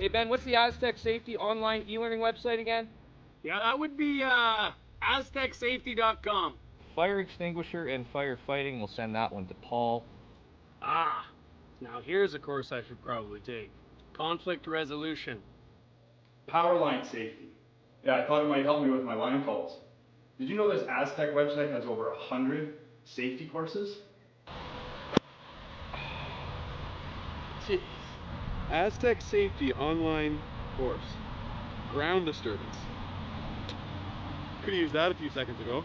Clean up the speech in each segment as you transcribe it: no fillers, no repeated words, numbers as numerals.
Hey Ben, what's the Aztec Safety online e-learning website again? Yeah, that would be aztecsafety.com. Fire extinguisher and firefighting, we'll send that one to Paul. Ah, now here's a course I should probably take. Conflict resolution. Power line safety. Yeah, I thought it might help me with my line calls. Did you know this Aztec website has over 100 safety courses? Jeez. Aztec Safety online course. Ground disturbance. Could have used that a few seconds ago.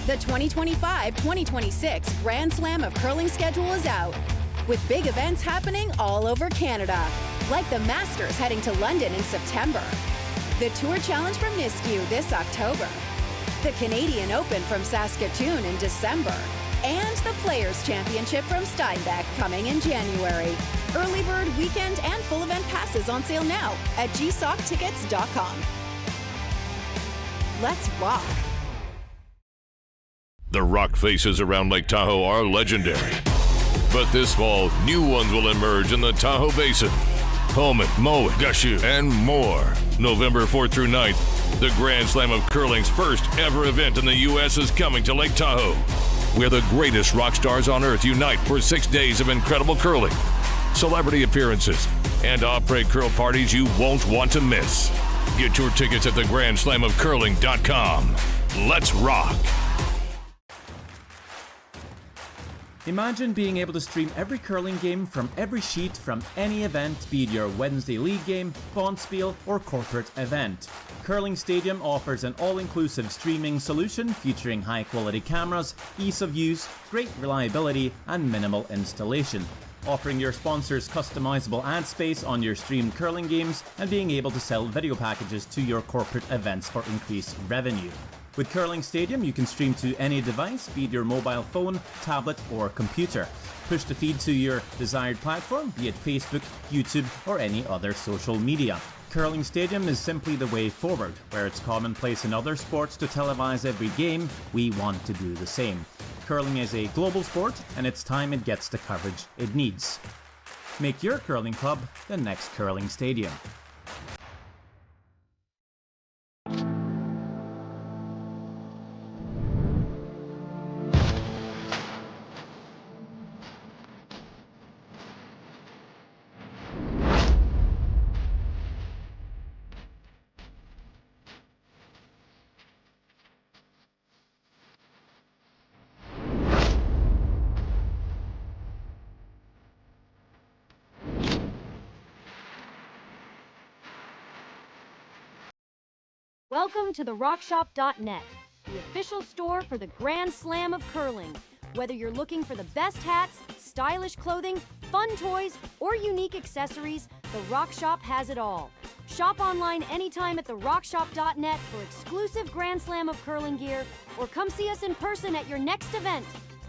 The 2025-2026 Grand Slam of Curling schedule is out, with big events happening all over Canada, like the Masters heading to London in September, the Tour Challenge from Nisku this October, the Canadian Open from Saskatoon in December, and the Players' Championship from Steinbeck coming in January. Early bird weekend and full event passes on sale now at gsoctickets.com. Let's rock! The rock faces around Lake Tahoe are legendary. But this fall, new ones will emerge in the Tahoe Basin. Pullman, Mowat, Gushue, and more. November 4th through 9th, the Grand Slam of Curling's first ever event in the U.S. is coming to Lake Tahoe, where the greatest rock stars on earth unite for 6 days of incredible curling, celebrity appearances, and après curl parties you won't want to miss. Get your tickets at theGrandSlamOfCurling.com. Let's rock! Imagine being able to stream every curling game from every sheet from any event, be it your Wednesday league game, bonspiel, or corporate event. Curling Stadium offers an all-inclusive streaming solution featuring high-quality cameras, ease of use, great reliability, and minimal installation, offering your sponsors customizable ad space on your streamed curling games and being able to sell video packages to your corporate events for increased revenue. With Curling Stadium, you can stream to any device, be it your mobile phone, tablet, or computer. Push the feed to your desired platform, be it Facebook, YouTube, or any other social media. Curling Stadium is simply the way forward. Where it's commonplace in other sports to televise every game, we want to do the same. Curling is a global sport, and it's time it gets the coverage it needs. Make your curling club the next Curling Stadium. Welcome to therockshop.net, the official store for the Grand Slam of Curling. Whether you're looking for the best hats, stylish clothing, fun toys, or unique accessories, the Rock Shop has it all. Shop online anytime at therockshop.net for exclusive Grand Slam of Curling gear, or come see us in person at your next event.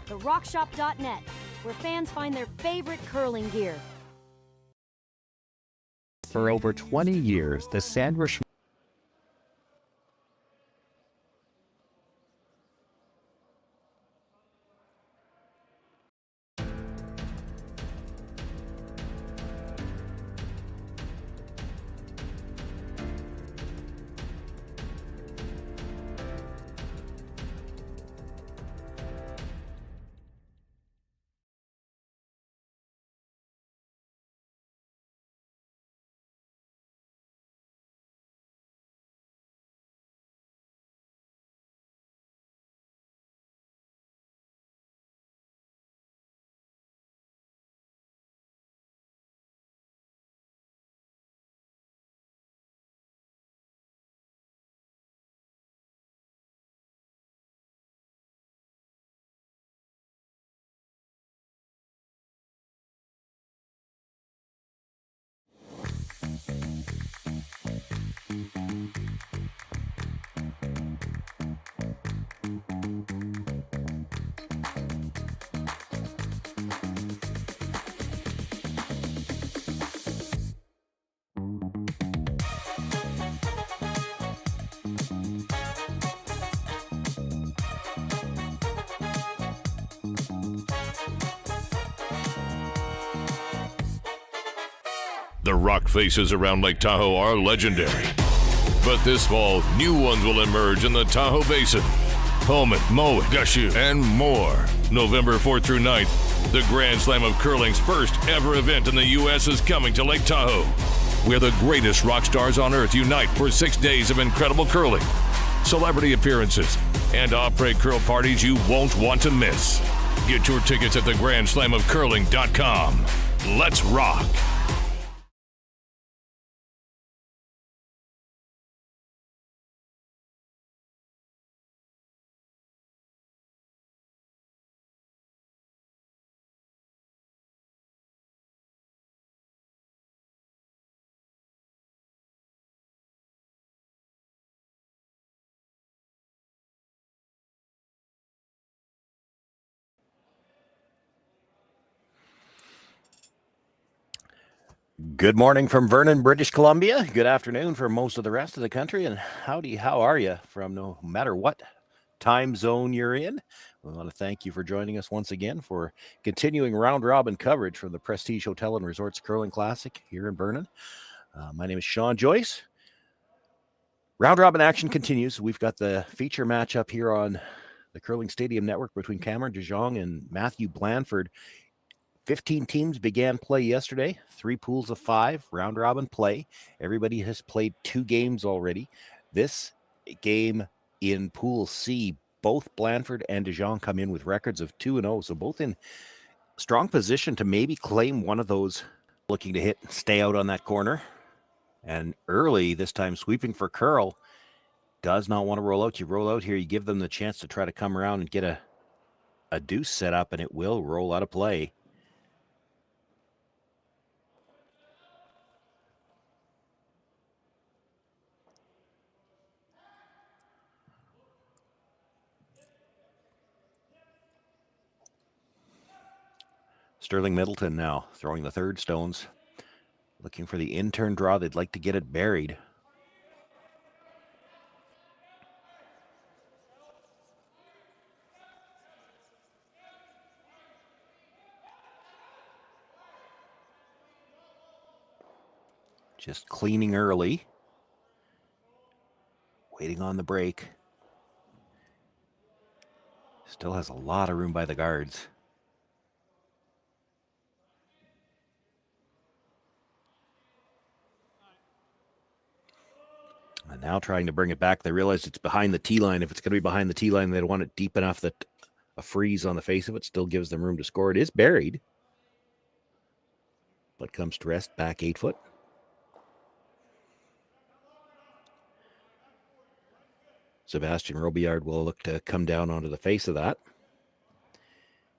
Therockshop.net, where fans find their favorite curling gear. For over 20 years, the Sandwich The rock faces around Lake Tahoe are legendary. But this fall, new ones will emerge in the Tahoe Basin. Pullman, Moe, Gushu, and more. November 4th through 9th, the Grand Slam of Curling's first ever event in the U.S. is coming to Lake Tahoe, where the greatest rock stars on earth unite for 6 days of incredible curling, celebrity appearances, and off-parade curl parties you won't want to miss. Get your tickets at thegrandslamofcurling.com. Let's rock! Good morning from Vernon, British Columbia. Good afternoon for most of the rest of the country. And howdy, how are you from no matter what time zone you're in? We want to thank you for joining us once again for continuing round-robin coverage from the Prestige Hotel and Resorts Curling Classic here in Vernon. My name is Sean Joyce. Round-robin action continues. We've got the feature matchup here on the Curling Stadium Network between Cameron Jong and Matthew Blandford. 15 teams began play yesterday, 3 pools of 5, round-robin play. Everybody has played 2 games already. This game in Pool C, both Blandford and Jong come in with records of 2-0, so both in strong position to maybe claim one of those, looking to hit and stay out on that corner. And early, this time sweeping for curl, does not want to roll out. You roll out here, you give them the chance to try to come around and get a deuce set up, and it will roll out of play. Sterling Middleton now throwing the third stones, looking for the in-turn draw. They'd like to get it buried. Just cleaning early. Waiting on the break. Still has a lot of room by the guards. And now trying to bring it back. They realize it's behind the tee line. If it's going to be behind the tee line, they don't want it deep enough that a freeze on the face of it still gives them room to score. It is buried, but comes to rest back 8 foot. Sebastian Robillard will look to come down onto the face of that.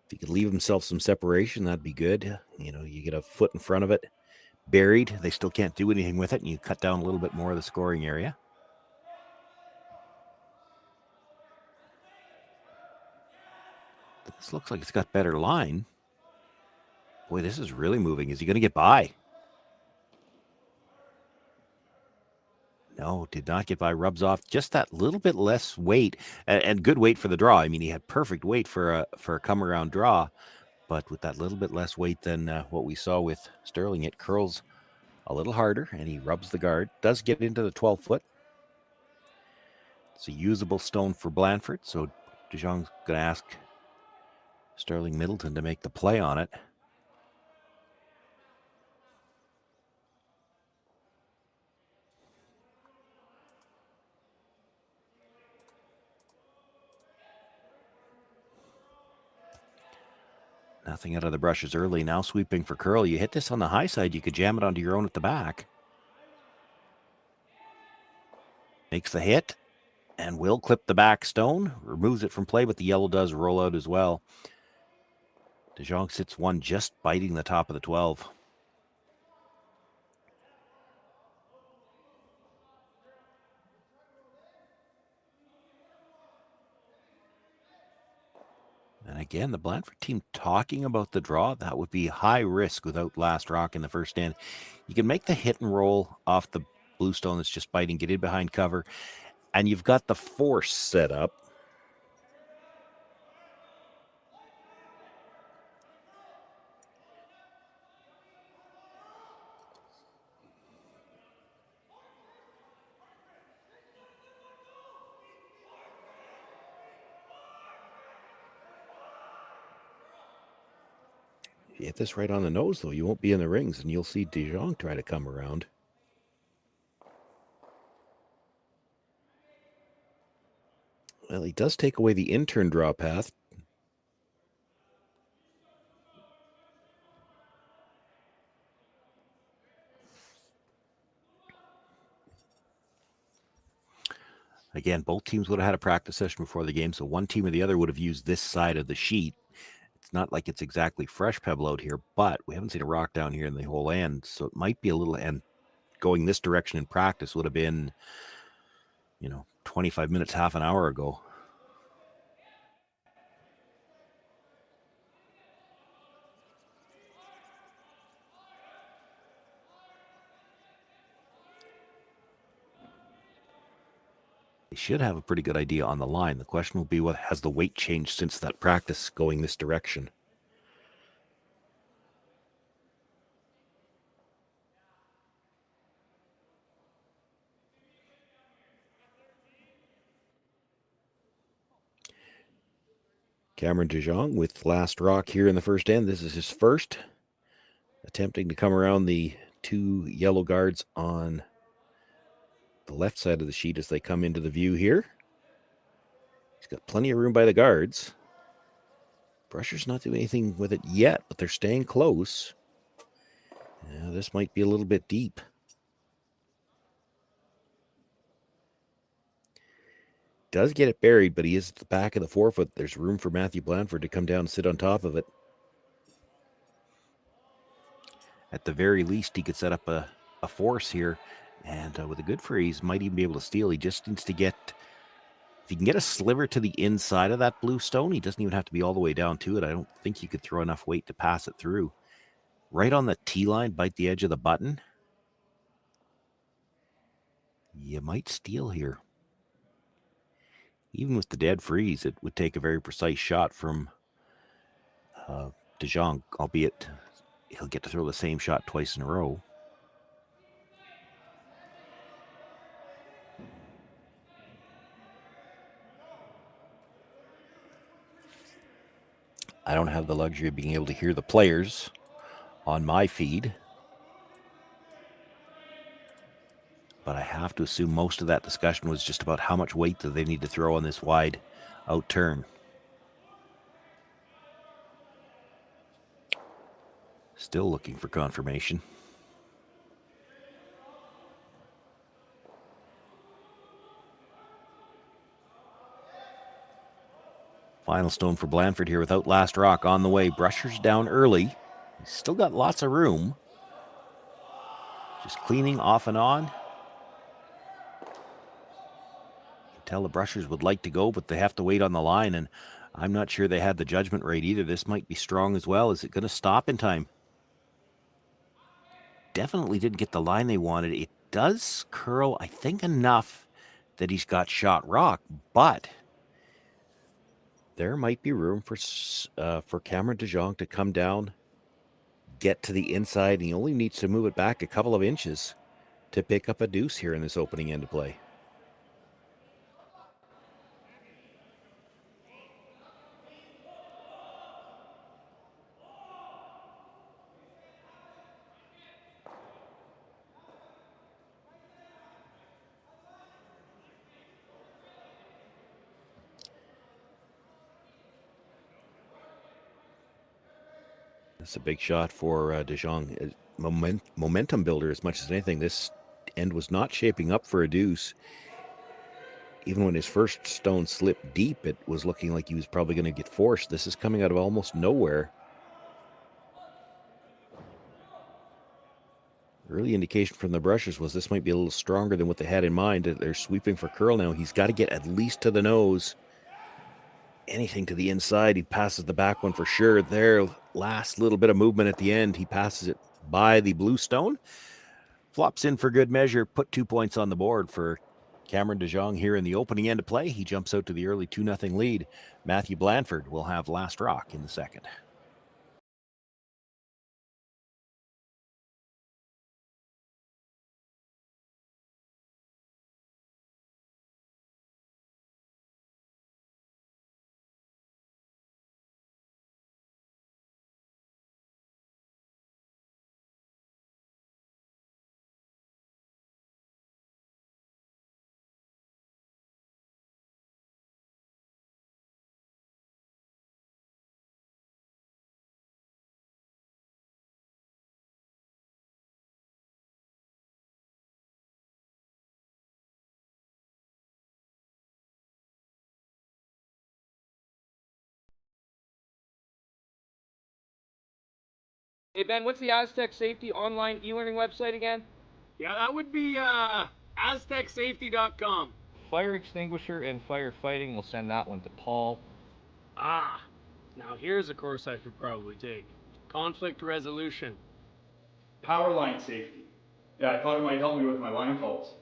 If he could leave himself some separation, that'd be good. You know, you get a foot in front of it. Buried, they still can't do anything with it, and you cut down a little bit more of the scoring area. This looks like it's got better line. Boy, this is really moving. Is he going to get by? No, did not get by. Rubs off just that little bit less weight, and good weight for the draw. I mean, he had perfect weight for a come-around draw, but with that little bit less weight than what we saw with Sterling, it curls a little harder, and he rubs the guard. Does get into the 12 foot. It's a usable stone for Blandford, so DeJong's going to ask Sterling Middleton to make the play on it. Nothing out of the brushes early. Now sweeping for curl. You hit this on the high side, you could jam it onto your own at the back. Makes the hit and will clip the back stone. Removes it from play, but the yellow does roll out as well. DeJong sits one just biting the top of the 12. And again, the Blandford team talking about the draw. That would be high risk without last rock in the first stand. You can make the hit and roll off the blue stone that's just biting, get in behind cover, and you've got the force set up. you hit this right on the nose, though, you won't be in the rings, and you'll see De Jong try to come around. Well, he does take away the in-turn draw path. Again, both teams would have had a practice session before the game, so one team or the other would have used this side of the sheet. It's not like it's exactly fresh pebble out here, but we haven't seen a rock down here in the whole end, so it might be a little, and going this direction in practice would have been, 25 minutes, half an hour ago. They should have a pretty good idea on the line. The question will be, what has the weight changed since that practice going this direction? Cameron De Jong with last rock here in the first end. This is his first. Attempting to come around the two yellow guards on the left side of the sheet as they come into the view here. He's got plenty of room by the guards. Brusher's not doing anything with it yet, but they're staying close. Yeah, this might be a little bit deep. Does get it buried, but he is at the back of the forefoot. There's room for Matthew Blandford to come down and sit on top of it. At the very least, he could set up a force here, and with a good freeze, might even be able to steal. He just needs to get, if he can get a sliver to the inside of that blue stone, he doesn't even have to be all the way down to it. I don't think you could throw enough weight to pass it through. Right on the T line, bite the edge of the button. You might steal here. Even with the dead freeze, it would take a very precise shot from De Jong, albeit he'll get to throw the same shot twice in a row. I don't have the luxury of being able to hear the players on my feed, but I have to assume most of that discussion was just about how much weight do they need to throw on this wide out turn. Still looking for confirmation. Final stone for Blandford here without last rock on the way. Brusher's down early. He's still got lots of room. Just cleaning off and on. You can tell the Brushers would like to go, but they have to wait on the line, and I'm not sure they had the judgment rate either. This might be strong as well. Is it going to stop in time? Definitely didn't get the line they wanted. It does curl, I think, enough that he's got shot rock, but there might be room for Cameron De Jong to come down, get to the inside, and he only needs to move it back a couple of inches to pick up a deuce here in this opening end of play. That's a big shot for De Jong. Momentum builder as much as anything. This end was not shaping up for a deuce. Even when his first stone slipped deep, it was looking like he was probably going to get forced. This is coming out of almost nowhere. Early indication from the Brushers was this might be a little stronger than what they had in mind. They're sweeping for curl now. He's got to get at least to the nose. Anything to the inside, he passes the back one for sure. There, last little bit of movement at the end. He passes it by the blue stone. Flops in for good measure. Put 2 points on the board for Cameron De Jong here in the opening end of play. He jumps out to the early 2-0 lead. Matthew Blandford will have last rock in the second. Hey Ben, what's the Aztec Safety online e-learning website again? Yeah, that would be aztecsafety.com. Fire extinguisher and firefighting, we'll send that one to Paul. Ah, now here's a course I should probably take. Conflict resolution. Power line safety. Yeah, I thought it might help me with my line calls.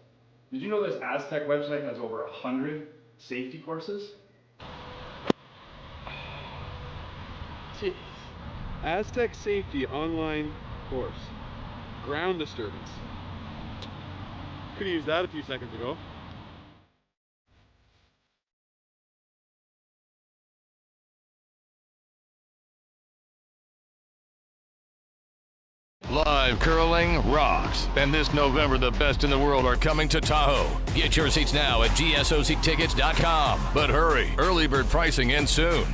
Did you know this Aztec website has over 100 safety courses? Jeez. Aztec Safety online course. Ground disturbance. Could have used that a few seconds ago. Live curling rocks. And this November, the best in the world are coming to Tahoe. Get your seats now at gsoctickets.com. But hurry, early bird pricing ends soon.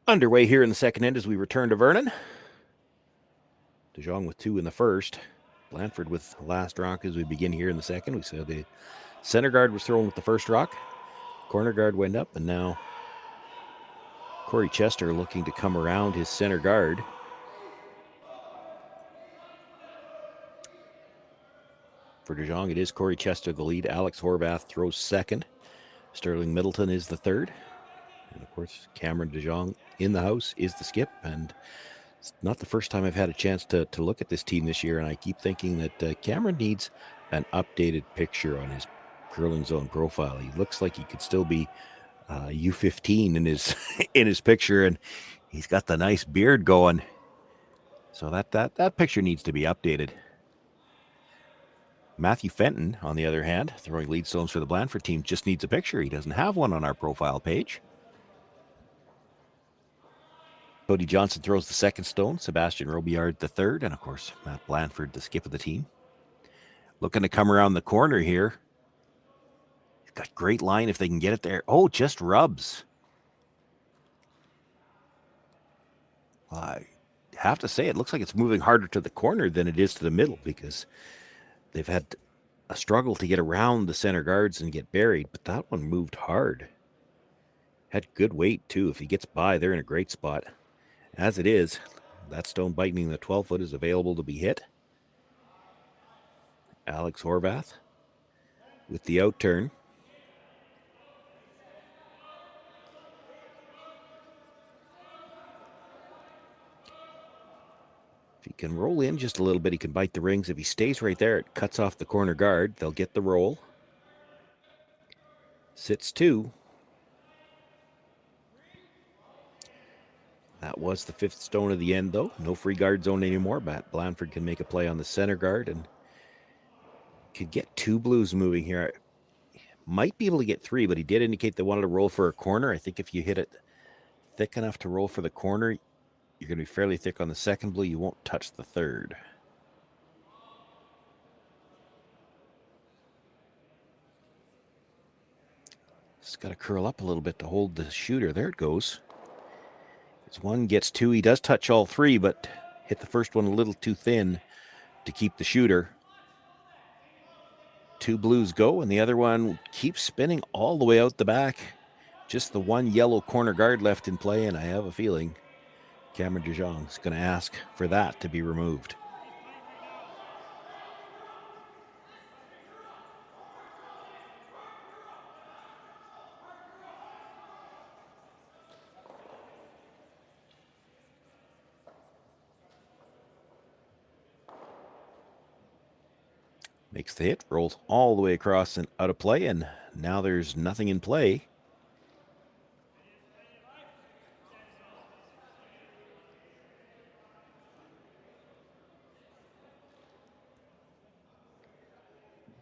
Underway here in the second end as we return to Vernon. Jong with 2 in the first. Blandford with last rock as we begin here in the second. We saw the center guard was thrown with the first rock. Corner guard went up, and now Corey Chester looking to come around his center guard. For De Jong, it is Corey Chester the lead. Alex Horvath throws second. Sterling Middleton is the third. And of course, Cameron De Jong in the house is the skip. And it's not the first time I've had a chance to look at this team this year. And I keep thinking that Cameron needs an updated picture on his curling zone profile. He looks like he could still be U15 in his in his picture. And he's got the nice beard going. So that picture needs to be updated. Matthew Fenton, on the other hand, throwing lead stones for the Blandford team, just needs a picture. He doesn't have one on our profile page. Cody Johnson throws the second stone, Sebastian Robillard the third, and of course, Matt Blandford, the skip of the team. Looking to come around the corner here. He's got great line if they can get it there. Oh, just rubs. Well, I have to say, it looks like it's moving harder to the corner than it is to the middle because they've had a struggle to get around the center guards and get buried, but that one moved hard. Had good weight, too. If he gets by, they're in a great spot. As it is, that stone biting the 12-foot is available to be hit. Alex Horvath with the outturn. If he can roll in just a little bit, he can bite the rings. If he stays right there, it cuts off the corner guard. They'll get the roll. Sits 2. That was the 5th stone of the end, though. No free guard zone anymore. Matt Blandford can make a play on the center guard and could get 2 blues moving here. Might be able to get 3, but he did indicate they wanted to roll for a corner. I think if you hit it thick enough to roll for the corner, you're going to be fairly thick on the second blue. You won't touch the third. Just got to curl up a little bit to hold the shooter. There it goes. As 1 gets 2, he does touch all 3, but hit the first one a little too thin to keep the shooter. 2 blues go, and the other one keeps spinning all the way out the back. Just the 1 yellow corner guard left in play, and I have a feeling Cameron De Jong is going to ask for that to be removed. Makes the hit, rolls all the way across and out of play, and now there's nothing in play.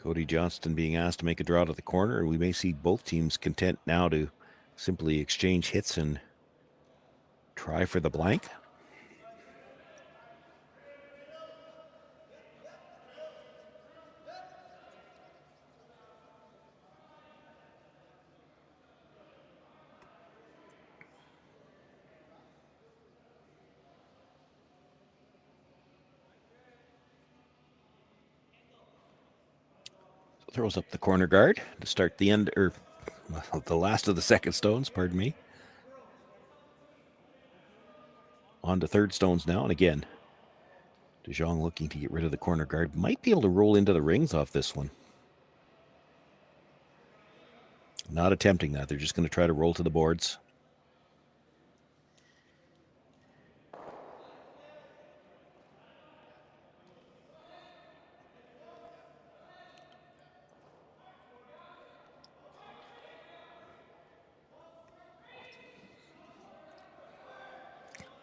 Cody Johnston being asked to make a draw to the corner, and we may see both teams content now to simply exchange hits and try for the blank. Throws up the corner guard to start the end, or the last of the second stones, pardon me. On to third stones now, and again, Jong looking to get rid of the corner guard. Might be able to roll into the rings off this one. Not attempting that. They're just going to try to roll to the boards.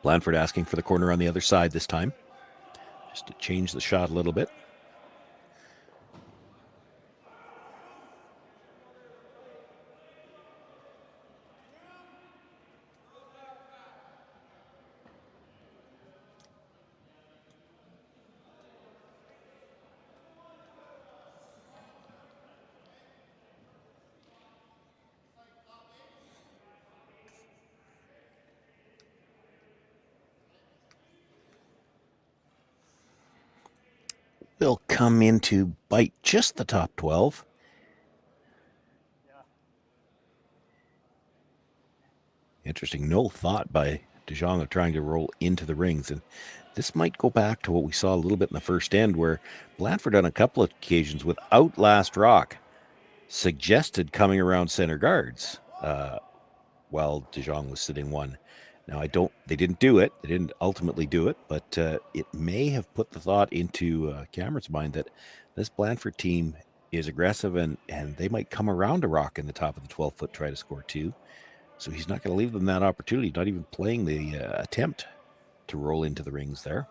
Blandford asking for the corner on the other side this time, just to change the shot a little bit. Will come in to bite just the top 12. Interesting, no thought by Jong of trying to roll into the rings. And this might go back to what we saw a little bit in the first end, where Blandford on a couple of occasions without last rock suggested coming around center guards while Jong was sitting one. Now, they didn't do it. They didn't ultimately do it, but it may have put the thought into Cameron's mind that this Blandford team is aggressive and they might come around a rock in the top of the 12-foot, try to score two. So he's not going to leave them that opportunity, not even playing the attempt to roll into the rings there.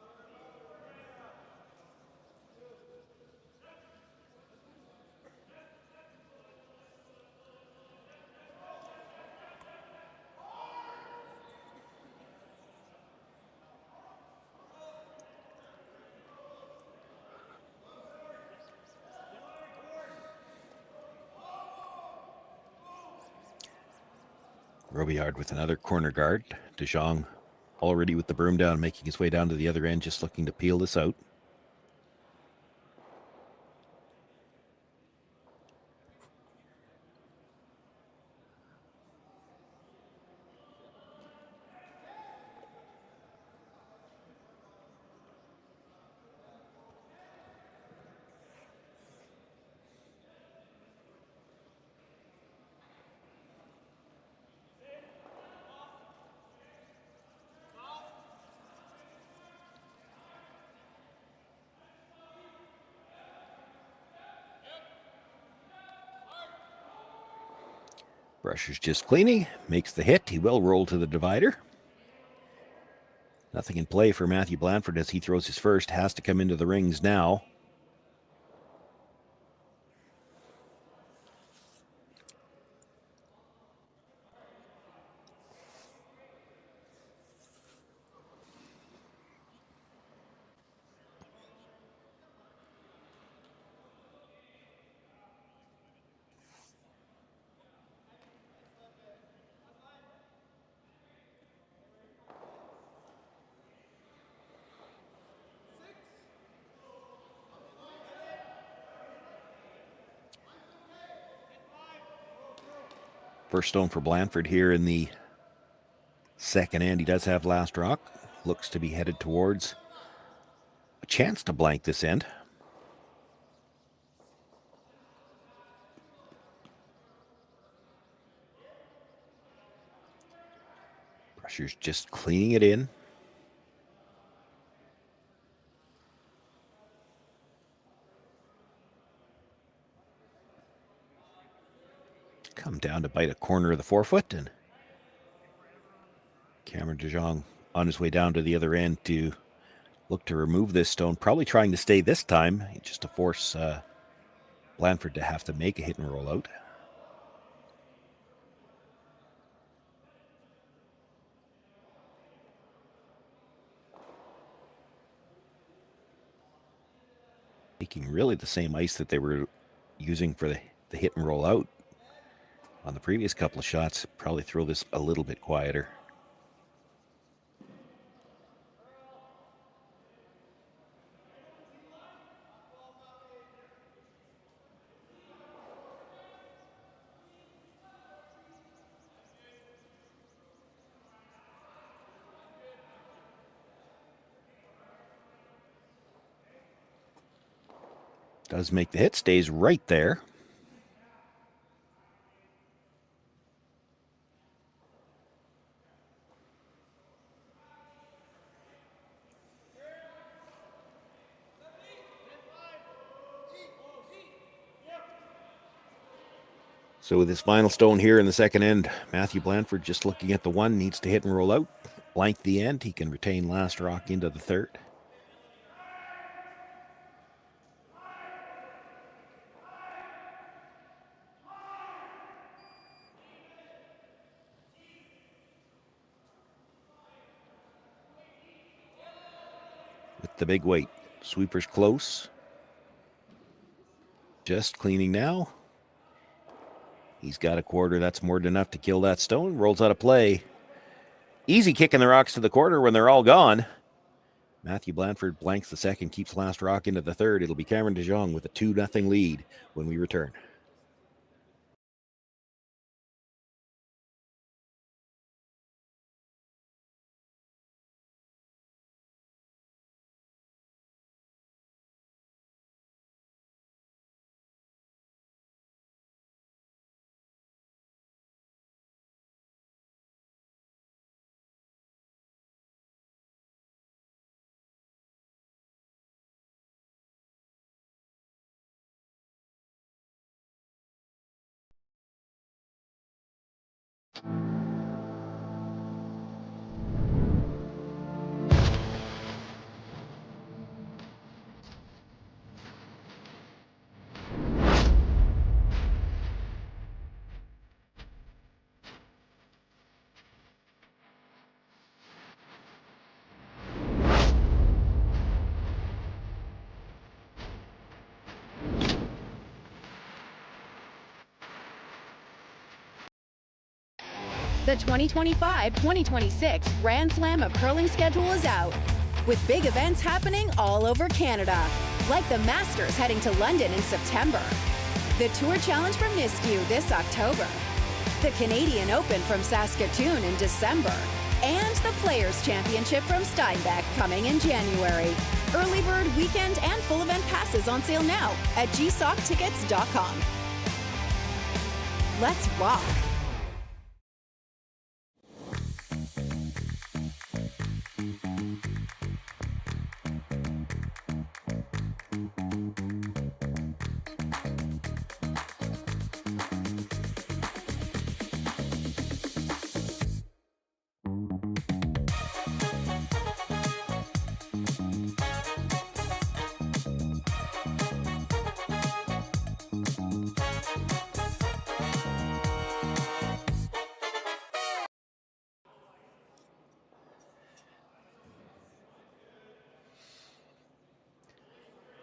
Robillard with another corner guard. Jong already with the broom down, making his way down to the other end, just looking to peel this out. Brusher's just cleaning, makes the hit. He will roll to the divider. Nothing in play for Matthew Blandford as he throws his first. Has to come into the rings now. First stone for Blandford here in the second end. He does have last rock. Looks to be headed towards a chance to blank this end. Brusher's just cleaning it in. Come down to bite a corner of the forefoot, and Cameron Jong on his way down to the other end to look to remove this stone, probably trying to stay this time, just to force Blandford to have to make a hit and roll out. Taking really the same ice that they were using for the hit and roll out on the previous couple of shots. Probably throw this a little bit quieter. Does make the hit, stays right there. So with his final stone here in the second end, Matthew Blandford just looking at the one, needs to hit and roll out. Blank the end, he can retain last rock into the third. With the big weight, sweeper's close. Just cleaning now. He's got a quarter. That's more than enough to kill that stone. Rolls out of play. Easy kicking the rocks to the quarter when they're all gone. Matthew Blandford blanks the second, keeps last rock into the third. It'll be Cameron de Jong with a 2-0 lead when we return. The 2025-2026 Grand Slam of Curling schedule is out, with big events happening all over Canada, like the Masters heading to London in September, the Tour Challenge from Nisku this October, the Canadian Open from Saskatoon in December, and the Players' Championship from Steinbeck coming in January. Early bird weekend and full event passes on sale now at gsoctickets.com. Let's rock!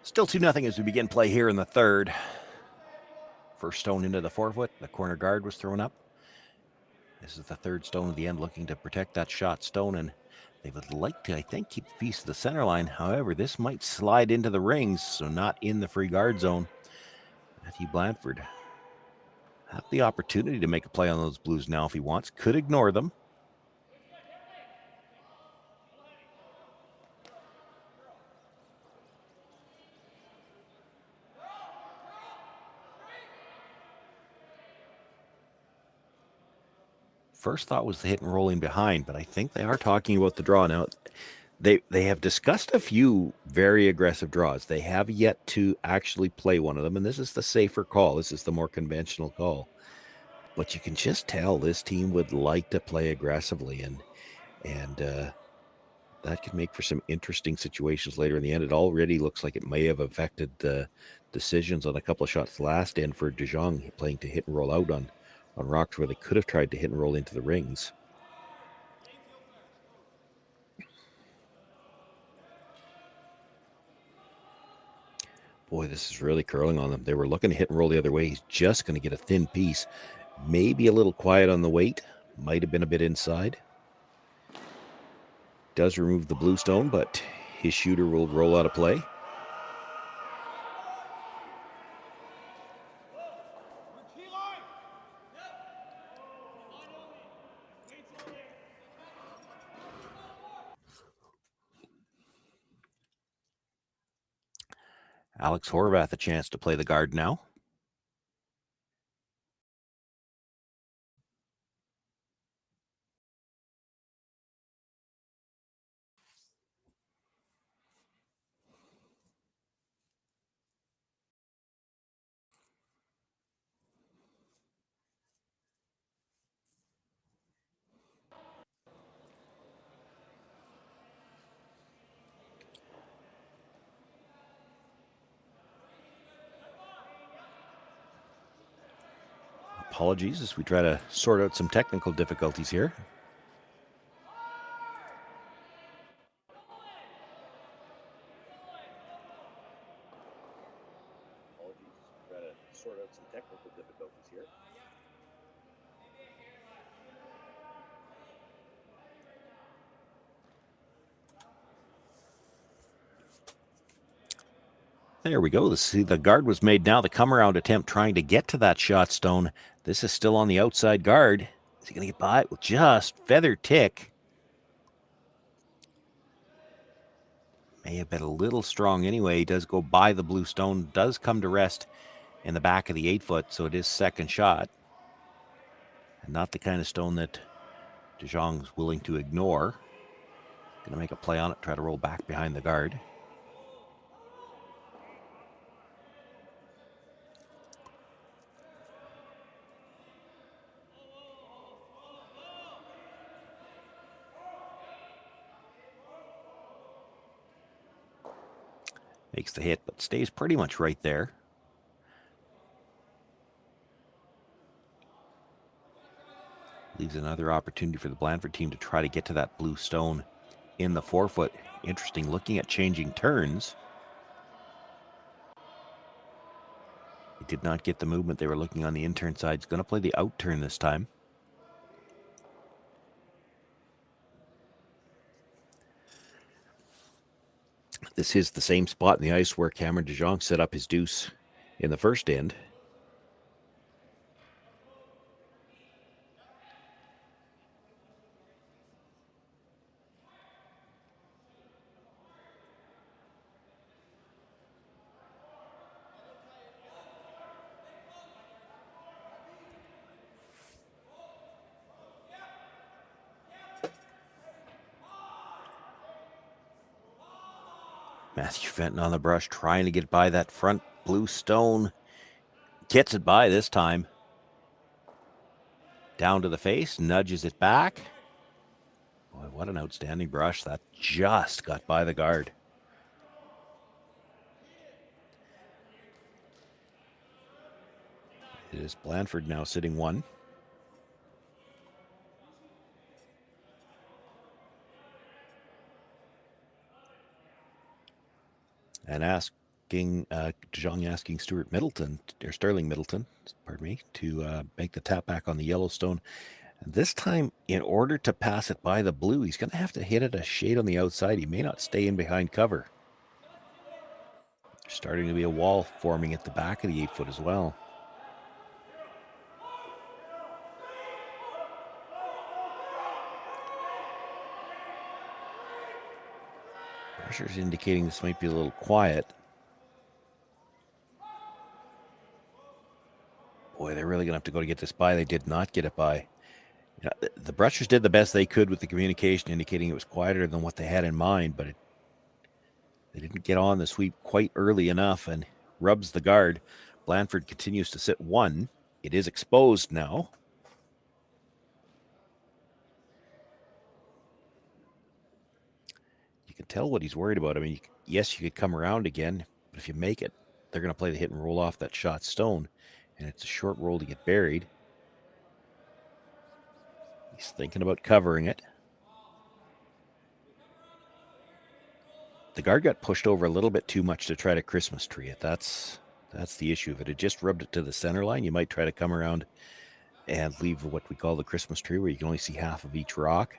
Still 2-0 as we begin play here in the third. First stone into the forefoot. The corner guard was thrown up. This is the third stone at the end, looking to protect that shot stone, and they would like to, I think, keep a piece of the center line. However, this might slide into the rings, so not in the free guard zone. Matthew Blandford have the opportunity to make a play on those Blues now if he wants. Could ignore them. First thought was the hit and rolling behind, but I think they are talking about the draw now. They have discussed a few very aggressive draws. They have yet to actually play one of them, and this is the safer call. This is the more conventional call. But you can just tell this team would like to play aggressively, and that could make for some interesting situations later in the end. It already looks like it may have affected the decisions on a couple of shots last end for de Jong, playing to hit and roll out on rocks where they could have tried to hit and roll into the rings. Boy, this is really curling on them. They were looking to hit and roll the other way. He's just going to get a thin piece. Maybe a little quiet on the weight. Might have been a bit inside. Does remove the blue stone, but his shooter will roll out of play. Alex Horvath a chance to play the guard now. Apologies as we try to sort out some technical difficulties here. There we go. See, the guard was made now. The come around attempt trying to get to that shot stone. This is still on the outside guard. Is he going to get by it with just feather tick? May have been a little strong anyway. He does go by the blue stone, does come to rest in the back of the 8-foot, so it is second shot. And not the kind of stone that Jong's willing to ignore. Going to make a play on it, try to roll back behind the guard. Makes the hit, but stays pretty much right there. Leaves another opportunity for the Blandford team to try to get to that blue stone in the 4-foot. Interesting, looking at changing turns. He did not get the movement. They were looking on the in-turn side. He's going to play the out turn this time. This is the same spot in the ice where Cameron DeJong set up his deuce in the first end. Matthew Fenton on the brush, trying to get by that front blue stone. Gets it by this time. Down to the face, nudges it back. Boy, what an outstanding brush. That just got by the guard. It is Blandford now sitting 1. And DeJong asking Sterling Middleton, pardon me, to make the tap back on the Yellowstone. And this time, in order to pass it by the blue, he's going to have to hit it a shade on the outside. He may not stay in behind cover. There's starting to be a wall forming at the back of the 8-foot as well. Pressure's indicating this might be a little quiet. Boy, they're really going to have to go to get this by. They did not get it by. You know, the brushers did the best they could with the communication, indicating it was quieter than what they had in mind, but they didn't get on the sweep quite early enough and rubs the guard. Blandford continues to sit 1. It is exposed now. Can tell what he's worried about. I mean, yes, you could come around again, but if you make it, they're going to play the hit and roll off that shot stone, and it's a short roll to get buried. He's thinking about covering it. The guard got pushed over a little bit too much to try to Christmas tree it. That's the issue. If it had just rubbed it to the center line, you might try to come around and leave what we call the Christmas tree, where you can only see half of each rock.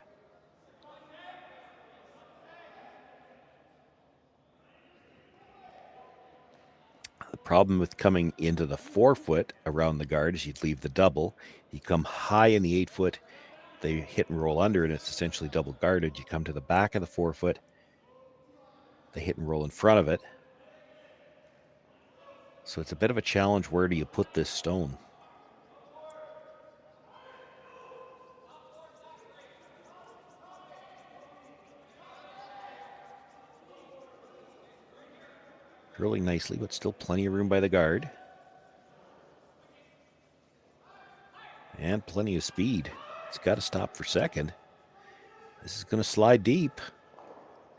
The problem with coming into the 4-foot around the guard is you'd leave the double. You come high in the 8-foot, they hit and roll under, and it's essentially double guarded. You come to the back of the 4-foot, they hit and roll in front of it. So it's a bit of a challenge. Where do you put this stone? Curling nicely, but still plenty of room by the guard. And plenty of speed. It's got to stop for second. This is going to slide deep.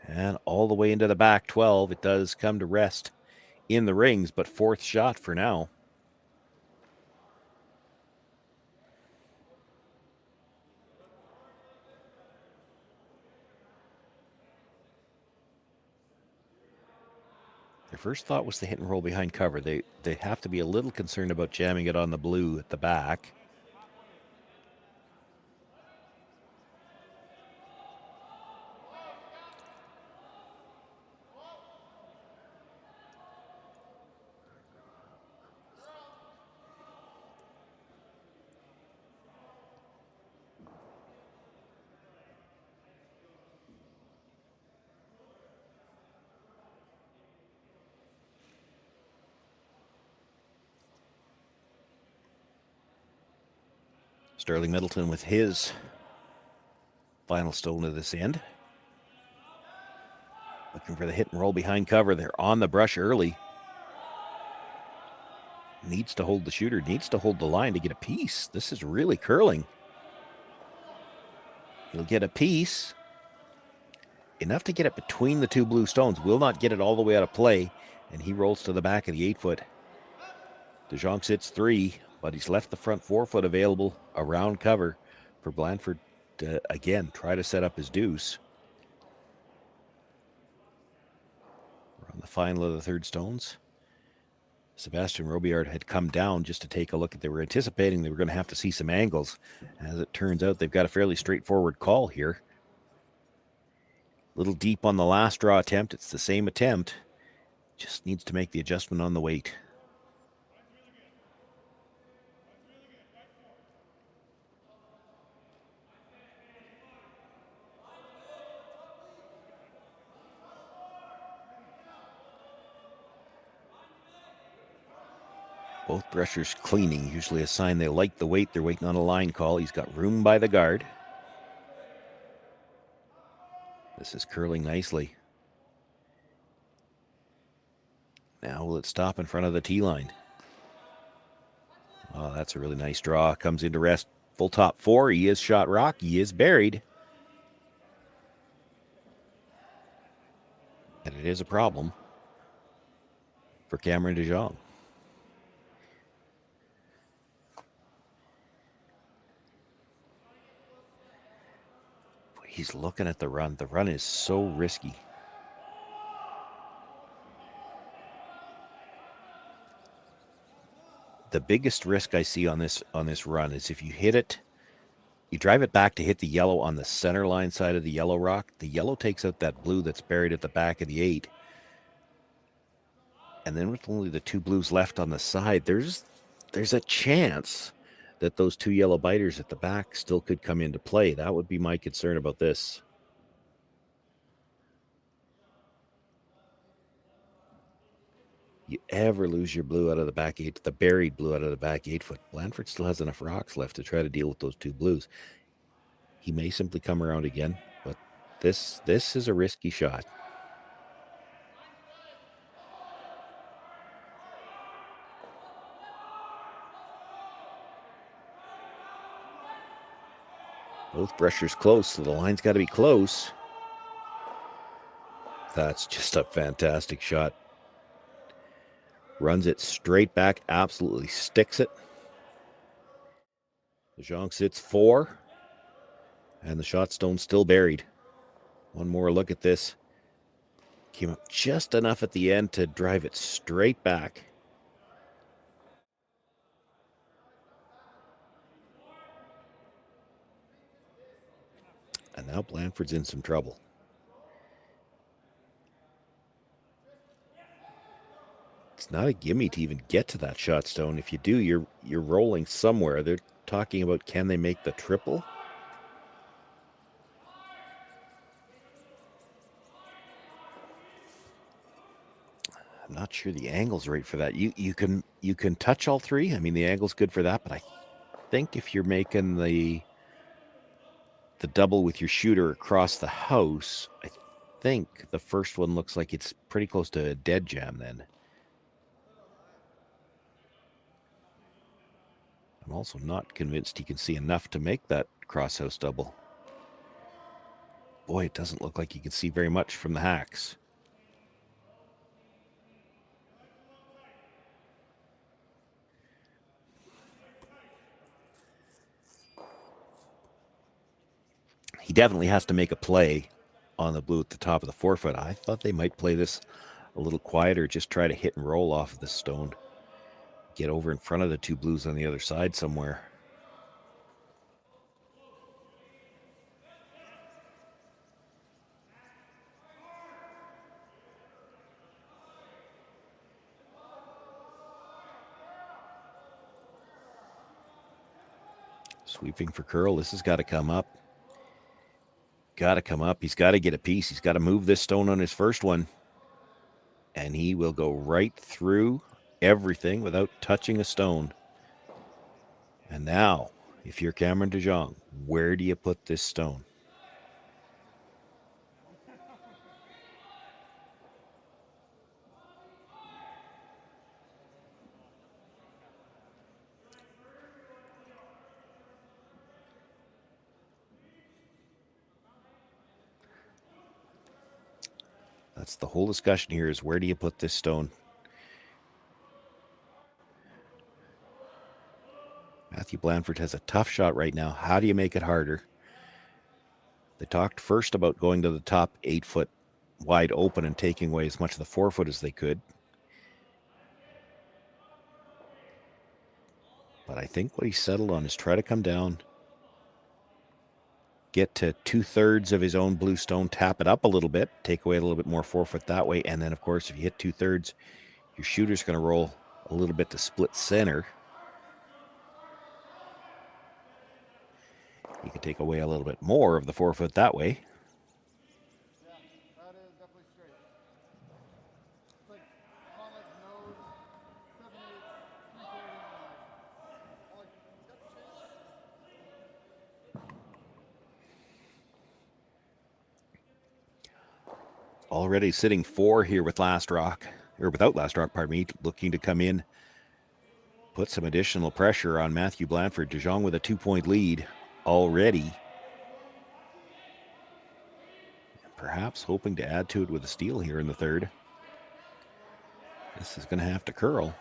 And all the way into the back 12. It does come to rest in the rings, but fourth shot for now. Their first thought was to hit and roll behind cover. They have to be a little concerned about jamming it on the blue at the back. Sterling Middleton with his final stone to this end. Looking for the hit and roll behind cover. They're on the brush early. Needs to hold the shooter, needs to hold the line to get a piece. This is really curling. He'll get a piece. Enough to get it between the two blue stones. Will not get it all the way out of play. And he rolls to the back of the 8-foot. Jong sits 3, but he's left the front 4-foot available around cover for Blandford to, again, try to set up his deuce. We're on the final of the third stones. Sebastian Robillard had come down just to take a look at. They were anticipating they were going to have to see some angles. As it turns out, they've got a fairly straightforward call here. A little deep on the last draw attempt. It's the same attempt. Just needs to make the adjustment on the weight. Both brushers cleaning, usually a sign they like the weight. They're waiting on a line call. He's got room by the guard. This is curling nicely. Now will it stop in front of the tee line? Oh, that's a really nice draw. Comes into rest. Full top 4. He is shot rock. He is buried. And it is a problem for Cameron DeJong. He's looking at the run. The run is so risky. The biggest risk I see on this run is if you hit it, you drive it back to hit the yellow on the center line side of the yellow rock. The yellow takes out that blue that's buried at the back of the 8. And then with only the 2 blues left on the side, there's a chance that those 2 yellow biters at the back still could come into play. That would be my concern about this. You ever lose your blue out of the back 8, the buried blue out of the back 8-foot, Blandford still has enough rocks left to try to deal with those 2 blues. He may simply come around again, but this is a risky shot. Both brushers close, so the line's got to be close. That's just a fantastic shot. Runs it straight back, absolutely sticks it. Jong sits 4, and the shot stone's still buried. One more look at this. Came up just enough at the end to drive it straight back. And now Blandford's in some trouble. It's not a gimme to even get to that shot stone. If you do, you're rolling somewhere. They're talking about, can they make the triple? I'm Not sure the angle's right for that. You can touch all three. I mean, the angle's good for that, but I think if you're making the double with your shooter across the house, I think the first one looks like it's pretty close to a dead jam then. I'm also not convinced he can see enough to make that cross house double. Boy, it doesn't look like he can see very much from the hacks. He definitely has to make a play on the blue at the top of the 4-foot. I thought they might play this a little quieter, just try to hit and roll off of this stone. Get over in front of the two blues on the other side somewhere. Sweeping for curl. This has got to come up. Got to come up. He's got to get a piece. He's got to move this stone on his first one. And he will go right through everything without touching a stone. And now, if you're Cameron DeJong, where do you put this stone? That's the whole discussion here, is where do you put this stone? Matthew Blandford has a tough shot right now. How do you make it harder? They talked first about going to the top 8-foot wide open and taking away as much of the 4-foot as they could. But I think what he settled on is try to come down, get to 2/3 of his own blue stone, tap it up a little bit, take away a little bit more 4-foot that way. And then, of course, if you hit 2/3, your shooter's going to roll a little bit to split center. You can take away a little bit more of the 4-foot that way. Already sitting 4 here with Last Rock, or without Last Rock, pardon me, looking to come in, put some additional pressure on Matthew Blandford. DeJong with a 2-point lead already. Perhaps hoping to add to it with a steal here in the third. This is going to have to curl.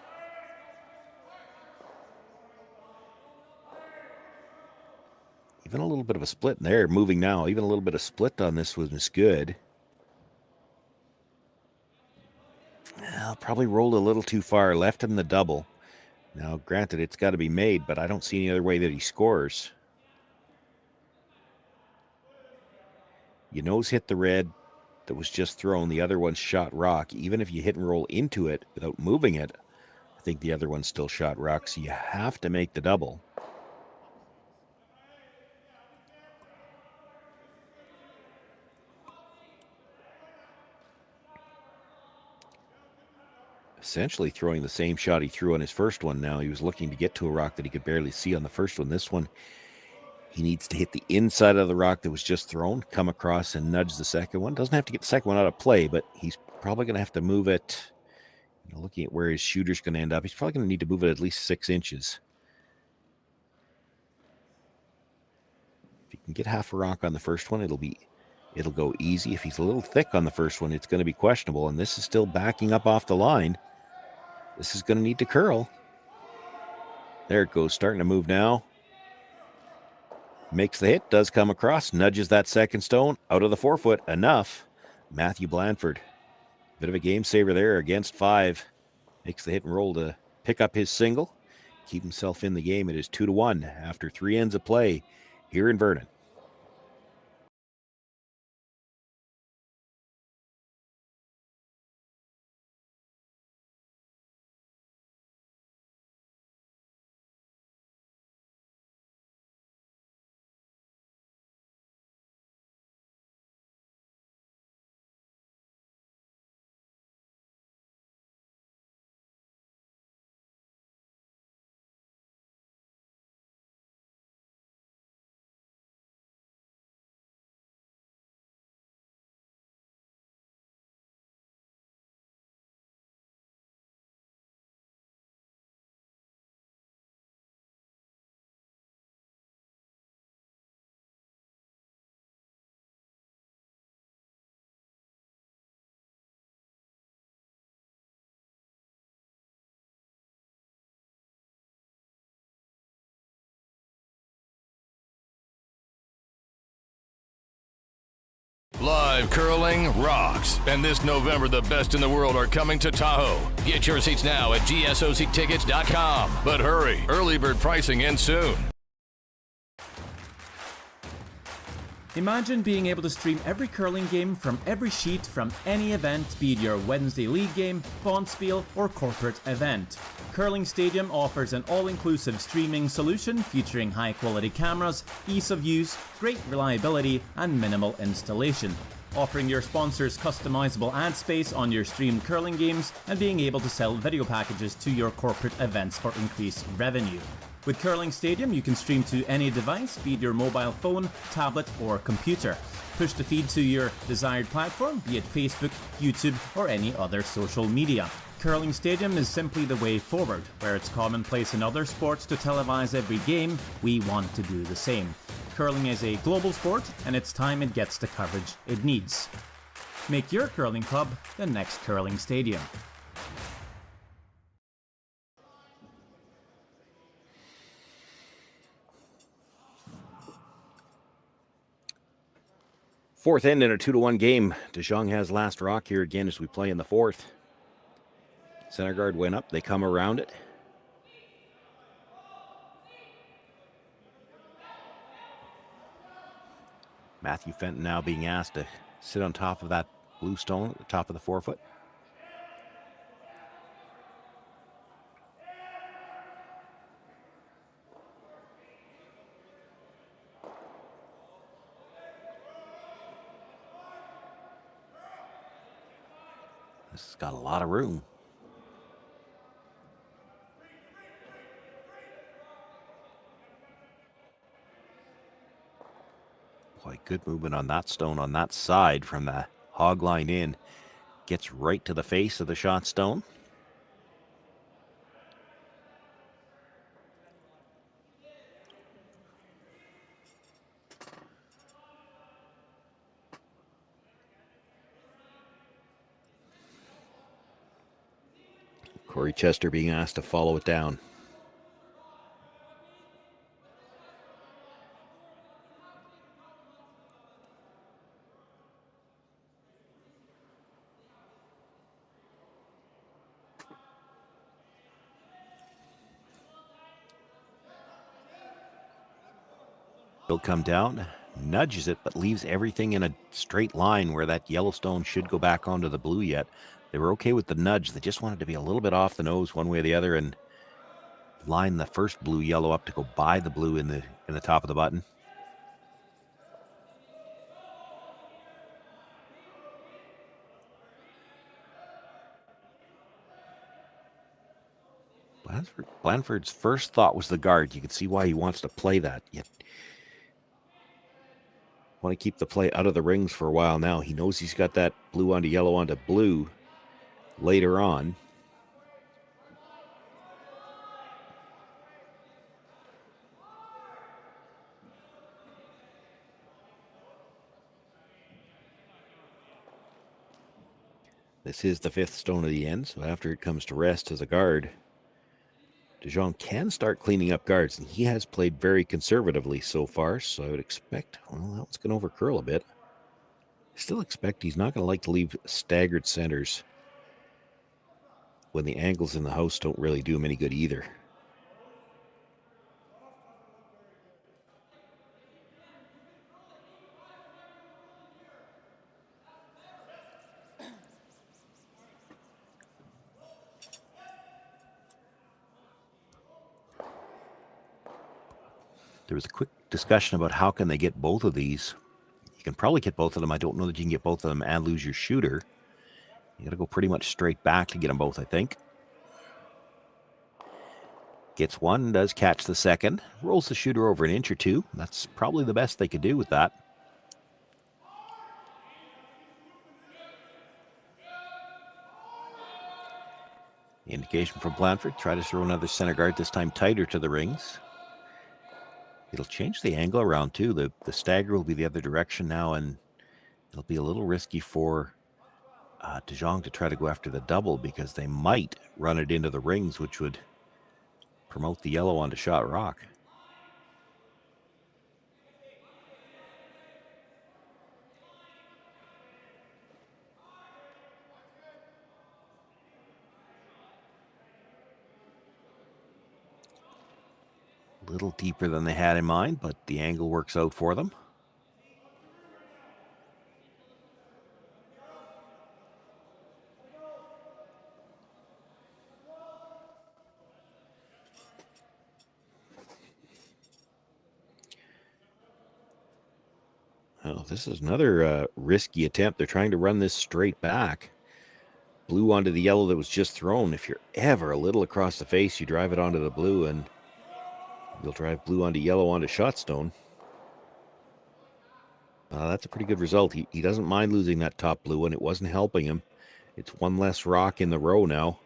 Even a little bit of a split in there, moving now. Even a little bit of split on this was good. Well, probably rolled a little too far, left him the double. Now, granted, it's got to be made, but I don't see any other way that he scores. You nose hit the red that was just thrown. The other one shot rock. Even if you hit and roll into it without moving it, I think the other one still shot rock. So you have to make the double. Essentially throwing the same shot he threw on his first one now. He was looking to get to a rock that he could barely see on the first one. This one, he needs to hit the inside of the rock that was just thrown, come across and nudge the second one. Doesn't have to get the second one out of play, but he's probably going to have to move it. You know, looking at where his shooter's going to end up, he's probably going to need to move it at least 6 inches. If he can get half a rock on the first one, it'll go easy. If he's a little thick on the first one, it's going to be questionable. And this is still backing up off the line. This is going to need to curl. There it goes, starting to move now. Makes the hit, does come across, nudges that second stone out of the 4-foot. Enough. Matthew Blandford, bit of a game saver there against 5. Makes the hit and roll to pick up his single, keep himself in the game. It is 2-1 after 3 ends of play here in Vernon. Live curling rocks. And this November, the best in the world are coming to Tahoe. Get your seats now at gsoctickets.com. But hurry, early bird pricing ends soon. Imagine being able to stream every curling game from every sheet from any event, be it your Wednesday league game, bonspiel, or corporate event. Curling Stadium offers an all-inclusive streaming solution featuring high-quality cameras, ease of use, great reliability, and minimal installation. Offering your sponsors customizable ad space on your streamed curling games and being able to sell video packages to your corporate events for increased revenue. With Curling Stadium, you can stream to any device, be it your mobile phone, tablet, or computer. Push the feed to your desired platform, be it Facebook, YouTube, or any other social media. Curling Stadium is simply the way forward. Where it's commonplace in other sports to televise every game, we want to do the same. Curling is a global sport, and it's time it gets the coverage it needs. Make your curling club the next Curling Stadium. Fourth end in a 2-1 game. Jong has last rock here again as we play in the fourth. Center guard went up. They come around it. Matthew Fenton now being asked to sit on top of that blue stone at the top of the forefoot. This has got a lot of room. Boy, good movement on that stone on that side from the hog line in. Gets right to the face of the shot stone. Corey Chester being asked to follow it down. He'll come down, nudges it, but leaves everything in a straight line where that Yellowstone should go back onto the blue yet. They were okay with the nudge. They just wanted to be a little bit off the nose one way or the other and line the first blue yellow up to go by the blue in the top of the button. Blandford's first thought was the guard. You can see why he wants to play that. Yet want to keep the play out of the rings for a while now. He knows he's got that blue onto yellow onto blue later on. This is the fifth stone of the end, so after it comes to rest as a guard, Jong can start cleaning up guards, and he has played very conservatively so far, so I would expect, well, that one's going to overcurl a bit. I still expect he's not going to like to leave staggered centers when the angles in the house don't really do him any good either. There was a quick discussion about how can they get both of these. You can probably get both of them. I don't know that you can get both of them and lose your shooter. You got to go pretty much straight back to get them both, I think. Gets one, does catch the second. Rolls the shooter over an inch or two. That's probably the best they could do with that. Indication from Blandford. Try to throw another center guard, this time tighter to the rings. It'll change the angle around too. The stagger will be the other direction now, and it'll be a little risky for Jong to try to go after the double because they might run it into the rings, which would promote the yellow onto shot rock. A little deeper than they had in mind, but the angle works out for them. Oh, this is another risky attempt. They're trying to run this straight back. Blue onto the yellow that was just thrown. If you're ever a little across the face, you drive it onto the blue, and you'll drive blue onto yellow onto shotstone. That's a pretty good result. He doesn't mind losing that top blue, and it wasn't helping him. It's one less rock in the row now.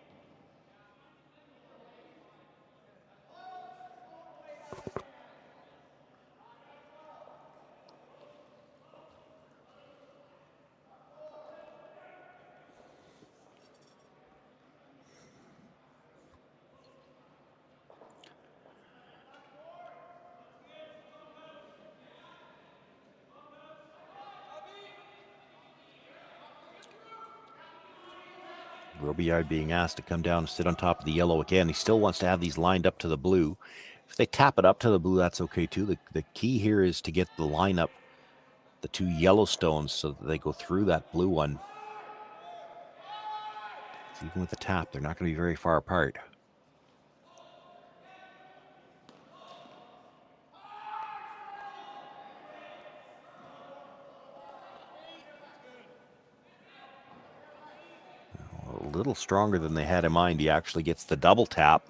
Robillard being asked to come down and sit on top of the yellow again. He still wants to have these lined up to the blue. If they tap it up to the blue, that's okay too. The key here is to get the line up, the two yellow stones, so that they go through that blue one. So even with the tap, they're not going to be very far apart. A little stronger than they had in mind. He actually gets the double tap.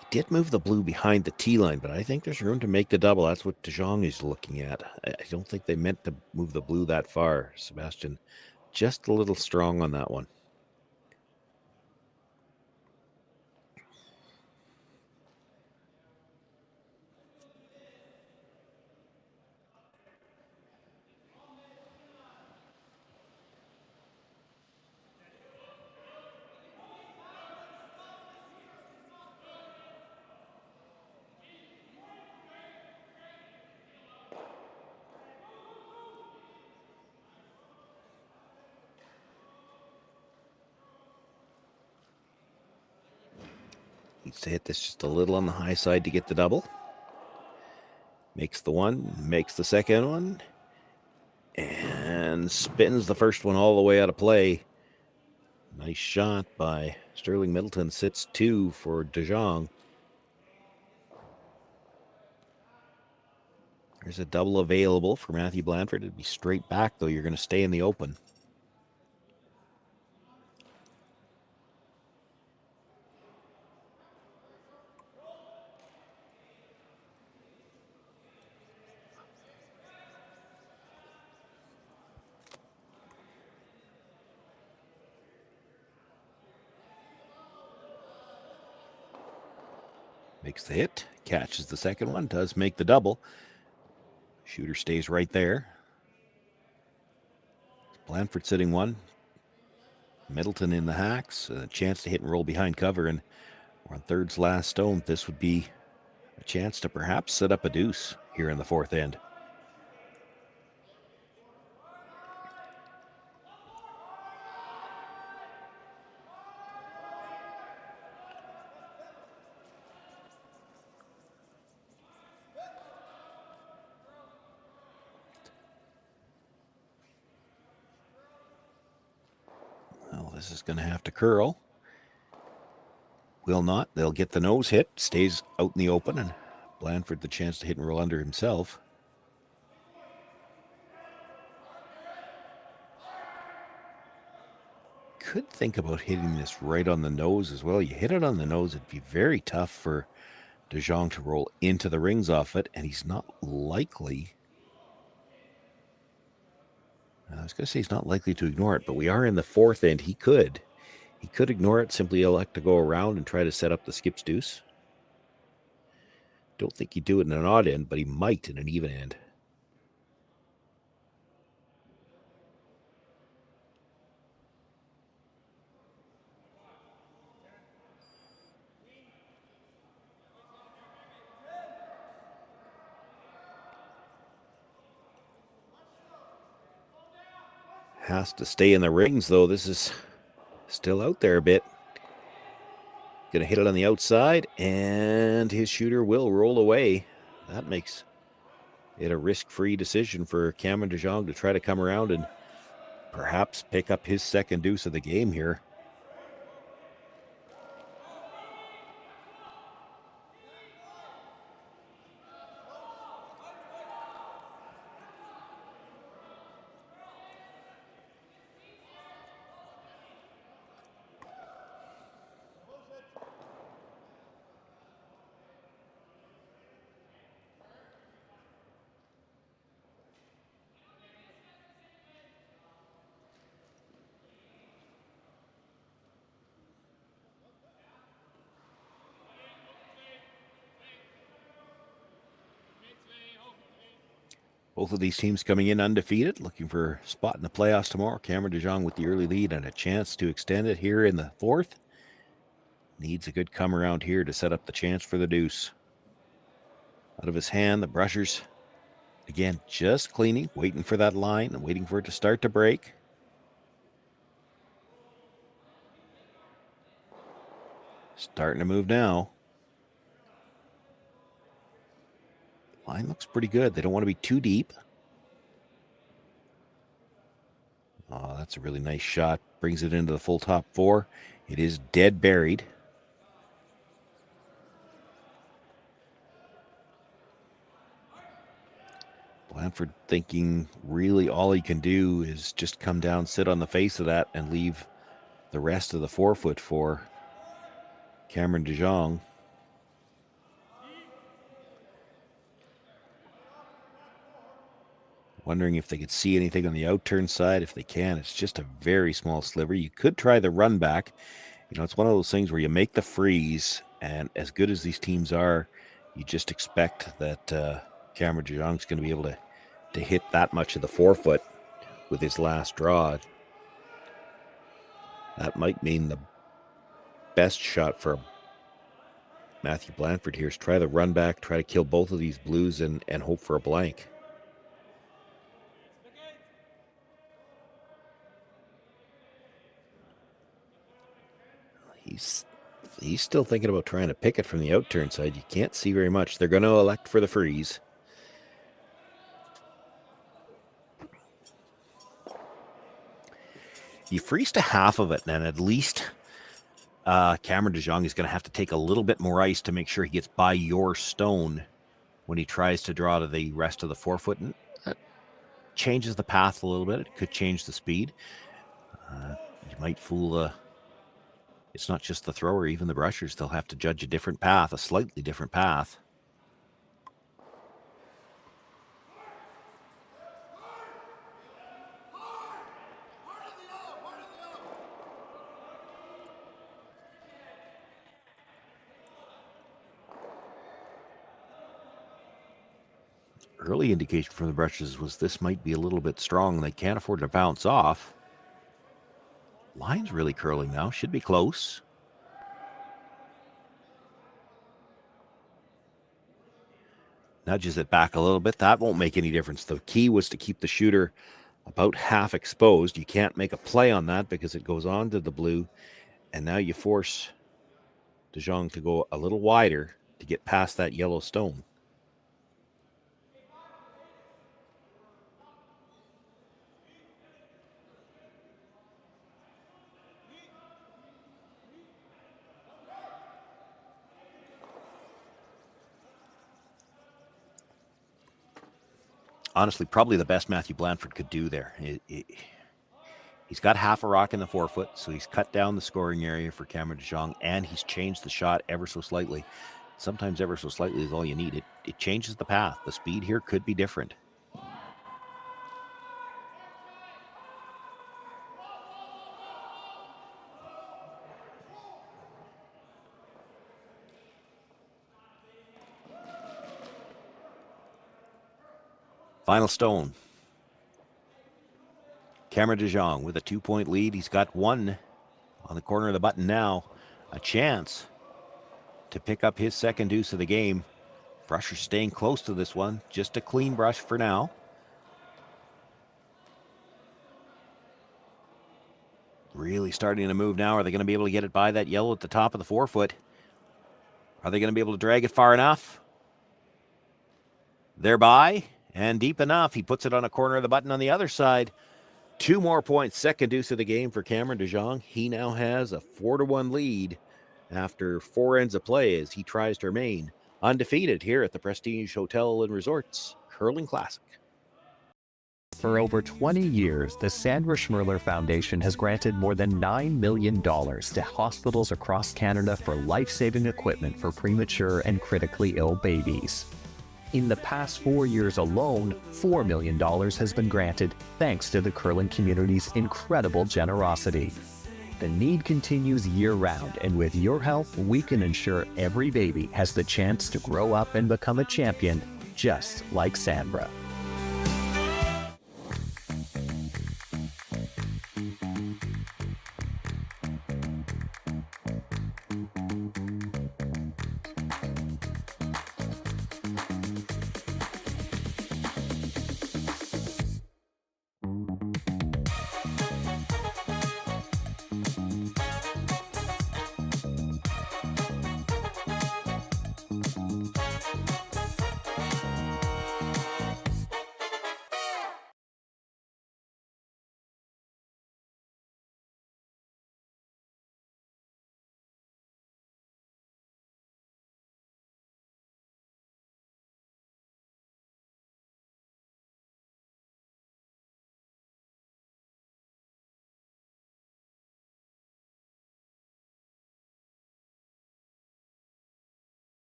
He did move the blue behind the tee line, but I think there's room to make the double. That's what Jong is looking at. I don't think they meant to move the blue that far. Sebastian, just a little strong on that one. Needs to hit this just a little on the high side to get the double. Makes the one, makes the second one, and spins the first one all the way out of play. Nice shot by Sterling Middleton. Sits two for De Jong. There's a double available for Matthew Blandford. It'd be straight back, though. You're going to stay in the open. Makes the hit, catches the second one, does make the double. Shooter stays right there. Blandford sitting one. Middleton in the hacks, a chance to hit and roll behind cover, and we're on third's last stone. This would be a chance to perhaps set up a deuce here in the fourth end. This is going to have to curl. Will not. They'll get the nose hit. Stays out in the open, and Blandford the chance to hit and roll under himself. Could think about hitting this right on the nose as well. You hit it on the nose, it'd be very tough for De Jong to roll into the rings off it, and he's not likely. I was going to say he's not likely to ignore it, but we are in the fourth end. He could ignore it, simply elect to go around and try to set up the skip's deuce. Don't think he'd do it in an odd end, but he might in an even end. Has to stay in the rings, though. This is Still out there a bit. Gonna hit it on the outside, and his shooter will roll away. That makes it a risk-free decision for Cameron DeJong to try to come around and perhaps pick up his second deuce of the game here. Both of these teams coming in undefeated, looking for a spot in the playoffs tomorrow. Cameron DeJong with the early lead and a chance to extend it here in the fourth. Needs a good come around here to set up the chance for the deuce. Out of his hand, the brushers, again, just cleaning, waiting for that line and waiting for it to start to break. Starting to move now. Line looks pretty good. They don't want to be too deep. Oh, that's a really nice shot. Brings it into the full top four. It is dead buried. Blandford thinking really all he can do is just come down, sit on the face of that, and leave the rest of the 4 foot for Cameron DeJong. Wondering if they could see anything on the outturn side. If they can, it's just a very small sliver. You could try the run back. You know, it's one of those things where you make the freeze, and as good as these teams are, you just expect that Cameron DeJong's going to be able to hit that much of the 4 foot with his last draw. That might mean the best shot for Matthew Blandford here is try the run back, try to kill both of these blues and hope for a blank. He's still thinking about trying to pick it from the outturn side. You can't see very much. They're going to elect for the freeze. You freeze to half of it, and at least Cameron DeJong is going to have to take a little bit more ice to make sure he gets by your stone when he tries to draw to the rest of the 4 foot. And that changes the path a little bit. It could change the speed. You might fool it's not just the thrower, even the brushers. They'll have to judge a different path, a slightly different path. Early indication from the brushes was this might be a little bit strong. They can't afford to bounce off. Line's really curling now. Should be close. Nudges it back a little bit. That won't make any difference. The key was to keep the shooter about half exposed. You can't make a play on that because it goes on to the blue. And now you force DeJong to go a little wider to get past that yellow stone. Honestly, probably the best Matthew Blandford could do there. He's got half a rock in the 4 foot, so he's cut down the scoring area for Cameron DeJong, and he's changed the shot ever so slightly. Sometimes ever so slightly is all you need. It changes the path. The speed here could be different. Final stone. Cameron DeJong with a 2-point lead. He's got one on the corner of the button now. A chance to pick up his second deuce of the game. Brusher staying close to this one. Just a clean brush for now. Really starting to move now. Are they going to be able to get it by that yellow at the top of the forefoot? Are they going to be able to drag it far enough? They're by and deep enough. He puts it on a corner of the button on the other side. 2 more points, second deuce of the game for Cameron DeJong. He now has a 4-1 lead after 4 ends of play as he tries to remain undefeated here at the Prestige Hotel and Resorts Curling Classic. For over 20 years, the Sandra Schmirler Foundation has granted more than $9 million to hospitals across Canada for life-saving equipment for premature and critically ill babies. In the past 4 years alone, $4 million has been granted thanks to the curling community's incredible generosity. The need continues year-round, and with your help, we can ensure every baby has the chance to grow up and become a champion, just like Sandra.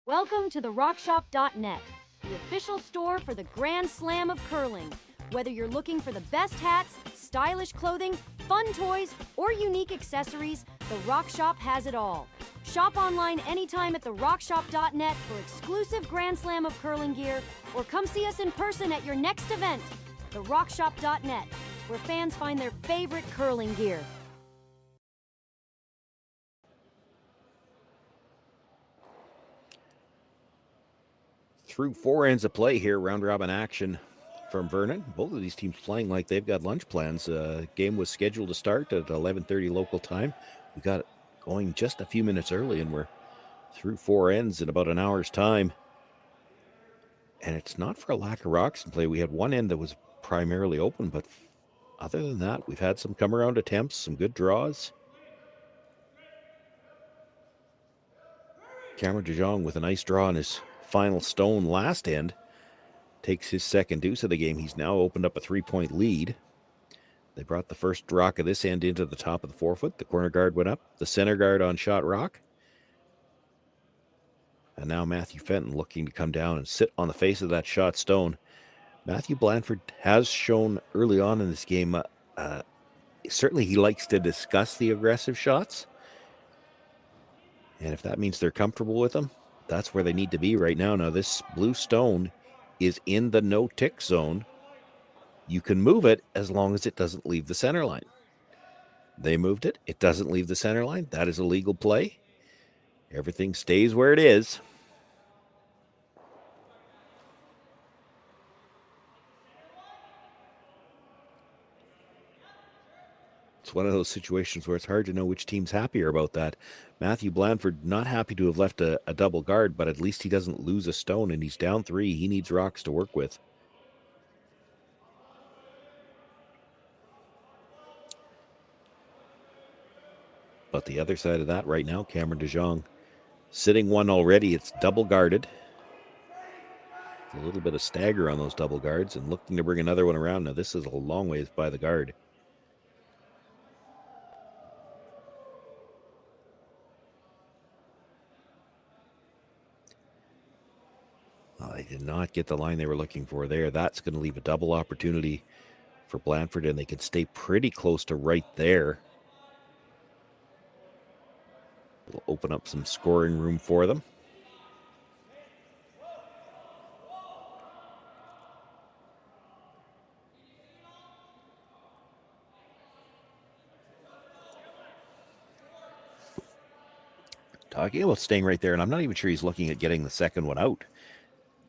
Welcome to the RockShop.net, the official store for the Grand Slam of curling. Whether you're looking for the best hats, stylish clothing, fun toys, or unique accessories, the Rock Shop has it all. Shop online anytime at the RockShop.net for exclusive Grand Slam of curling gear, or come see us in person at your next event. The RockShop.net, where fans find their favorite curling gear. Through 4 ends of play here, round robin action from Vernon. Both of these teams playing like they've got lunch plans. Game was scheduled to start at 11:30 local time. We got it going just a few minutes early, and we're through 4 ends in about an hour's time. And it's not for a lack of rocks in play. We had one end that was primarily open, but other than that, we've had some come around attempts, some good draws. Cameron DeJong with a nice draw on his final stone last end takes his second deuce of the game. He's now opened up a 3-point lead. They brought the first rock of this end into the top of the forefoot. The corner guard went up. The center guard on shot rock. And now Matthew Fenton looking to come down and sit on the face of that shot stone. Matthew Blandford has shown early on in this game, certainly he likes to discuss the aggressive shots. And if that means they're comfortable with them, that's where they need to be right now. Now, this blue stone is in the no-tick zone. You can move it as long as it doesn't leave the center line. They moved it. It doesn't leave the center line. That is a legal play. Everything stays where it is. It's one of those situations where it's hard to know which team's happier about that. Matthew Blandford not happy to have left a double guard, but at least he doesn't lose a stone, and he's down 3. He needs rocks to work with. But the other side of that right now, Cameron DeJong sitting one already. It's double guarded. A little bit of stagger on those double guards and looking to bring another one around. Now, this is a long ways by the guard. They did Did not get the line they were looking for there. That's going to leave a double opportunity for Blandford, and they can stay pretty close to right there. It'll open up some scoring room for them. Talking about staying right there, and I'm not even sure he's looking at getting the second one out.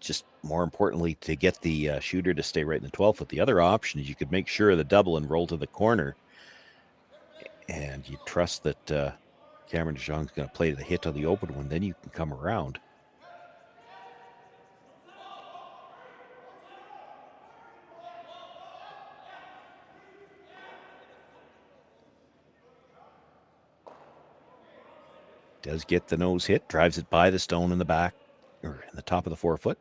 Just more importantly, to get the shooter to stay right in the 12 foot. The other option is you could make sure of the double and roll to the corner. And you trust that Cameron DeJong's going to play the hit on the open one. Then you can come around. Does get the nose hit, drives it by the stone in the back, or in the top of the 4 foot.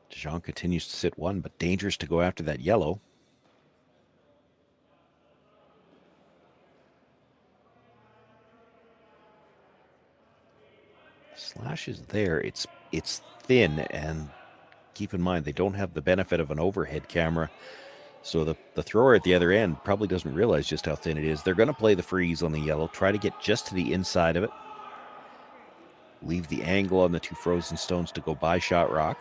DeJong continues to sit one, but dangerous to go after that yellow. Slash is there. It's thin, and keep in mind they don't have the benefit of an overhead camera. So the thrower at the other end probably doesn't realize just how thin it is. They're going to play the freeze on the yellow, try to get just to the inside of it. Leave the angle on the two frozen stones to go by shot rock.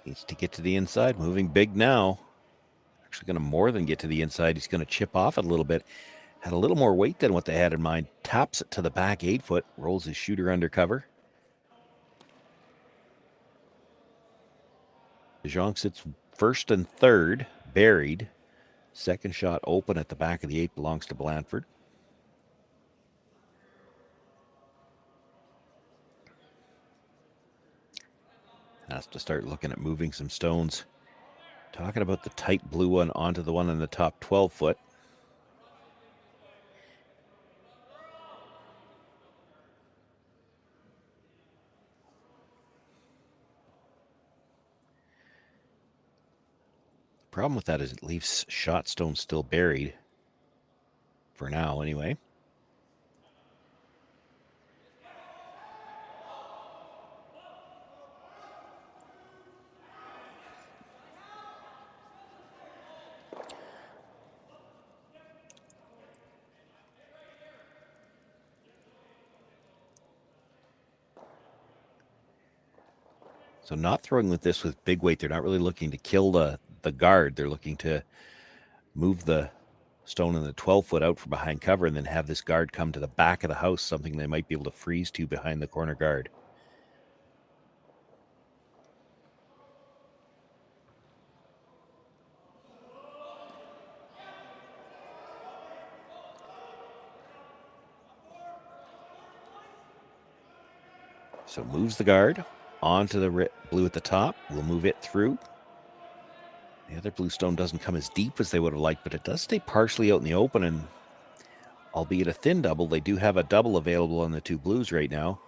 Needs to get to the inside, moving big now. Actually going to more than get to the inside. He's going to chip off it a little bit. Had a little more weight than what they had in mind. Taps it to the back 8 foot. Rolls his shooter under cover. DeJong sits first and third, buried. Second shot open at the back of the 8 belongs to Blandford. Has to start looking at moving some stones. Talking about the tight blue one onto the one in the top 12 foot. The problem with that is it leaves shot stones still buried. For now, anyway. So not throwing with this with big weight. They're not really looking to kill the guard. They're looking to move the stone in the 12 foot out from behind cover and then have this guard come to the back of the house, something they might be able to freeze to behind the corner guard. So moves the guard onto the blue at the top. We'll move it through. The other blue stone doesn't come as deep as they would have liked, but it does stay partially out in the open, and albeit a thin double, they do have a double available on the two blues right now.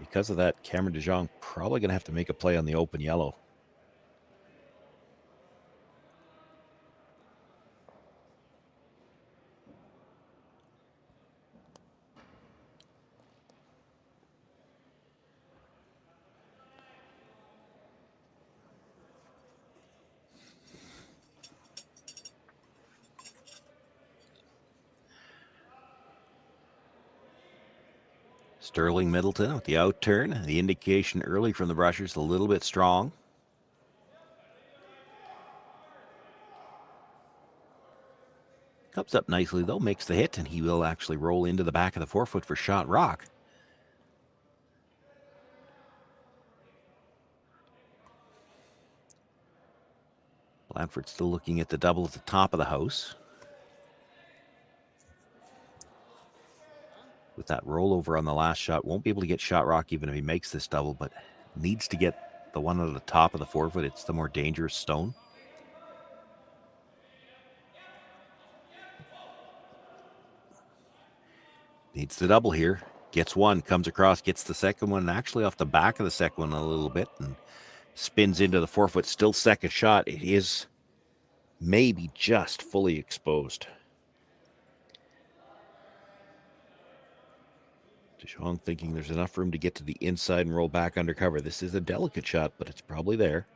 Because of that, Cameron DeJong probably going to have to make a play on the open yellow. Sterling Middleton with the out turn. The indication early from the brushers, a little bit strong. Comes up nicely though, makes the hit, and he will actually roll into the back of the 4 foot for shot rock. Blandford still looking at the double at the top of the house. With that rollover on the last shot, won't be able to get shot rock even if he makes this double, but needs to get the one at the top of the 4 foot. It's the more dangerous stone. Needs the double here. Gets one, comes across, gets the second one, actually off the back of the second one a little bit, and spins into the 4-foot. Still second shot. It is maybe just fully exposed. Jong thinking there's enough room to get to the inside and roll back under cover. This is a delicate shot, but it's probably there.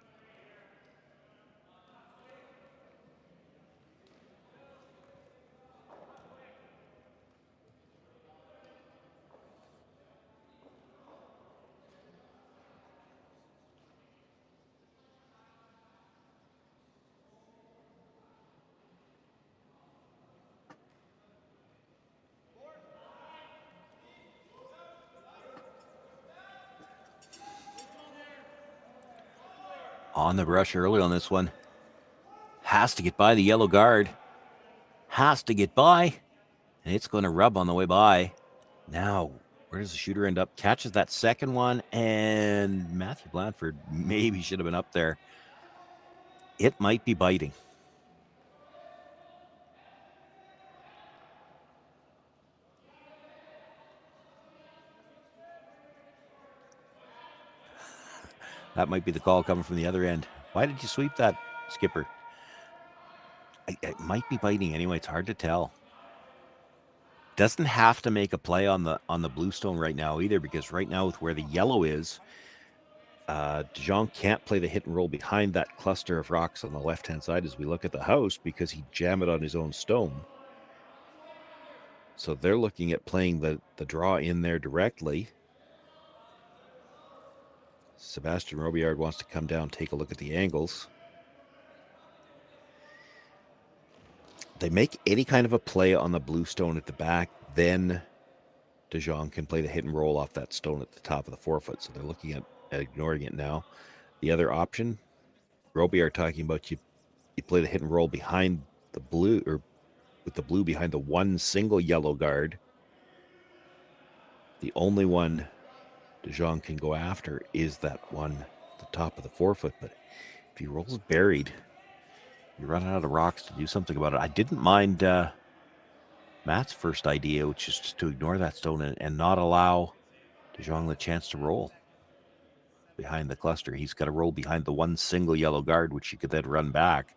On the rush early on this one. Has to get by the yellow guard. Has to get by. And it's going to rub on the way by. Now, where does the shooter end up? Catches that second one, and Matthew Blandford maybe should have been up there. It might be biting. That might be the call coming from the other end. Why did you sweep that, skipper? It might be biting anyway. It's hard to tell. Doesn't have to make a play on the bluestone right now either, because right now with where the yellow is, Jong can't play the hit and roll behind that cluster of rocks on the left-hand side as we look at the house, because he jammed it on his own stone. So they're looking at playing the draw in there directly. Sebastian Robillard wants to come down, take a look at the angles. They make any kind of a play on the blue stone at the back, then De Jong can play the hit and roll off that stone at the top of the 4-foot. So they're looking at ignoring it now. The other option, Robillard talking about you play the hit and roll behind the blue, or with the blue behind the one single yellow guard. The only one De Jong can go after is that one at the top of the 4-foot. But if he rolls buried, you're running out of rocks to do something about it. I didn't mind Matt's first idea, which is just to ignore that stone and not allow De Jong the chance to roll behind the cluster. He's got to roll behind the one single yellow guard, which you could then run back.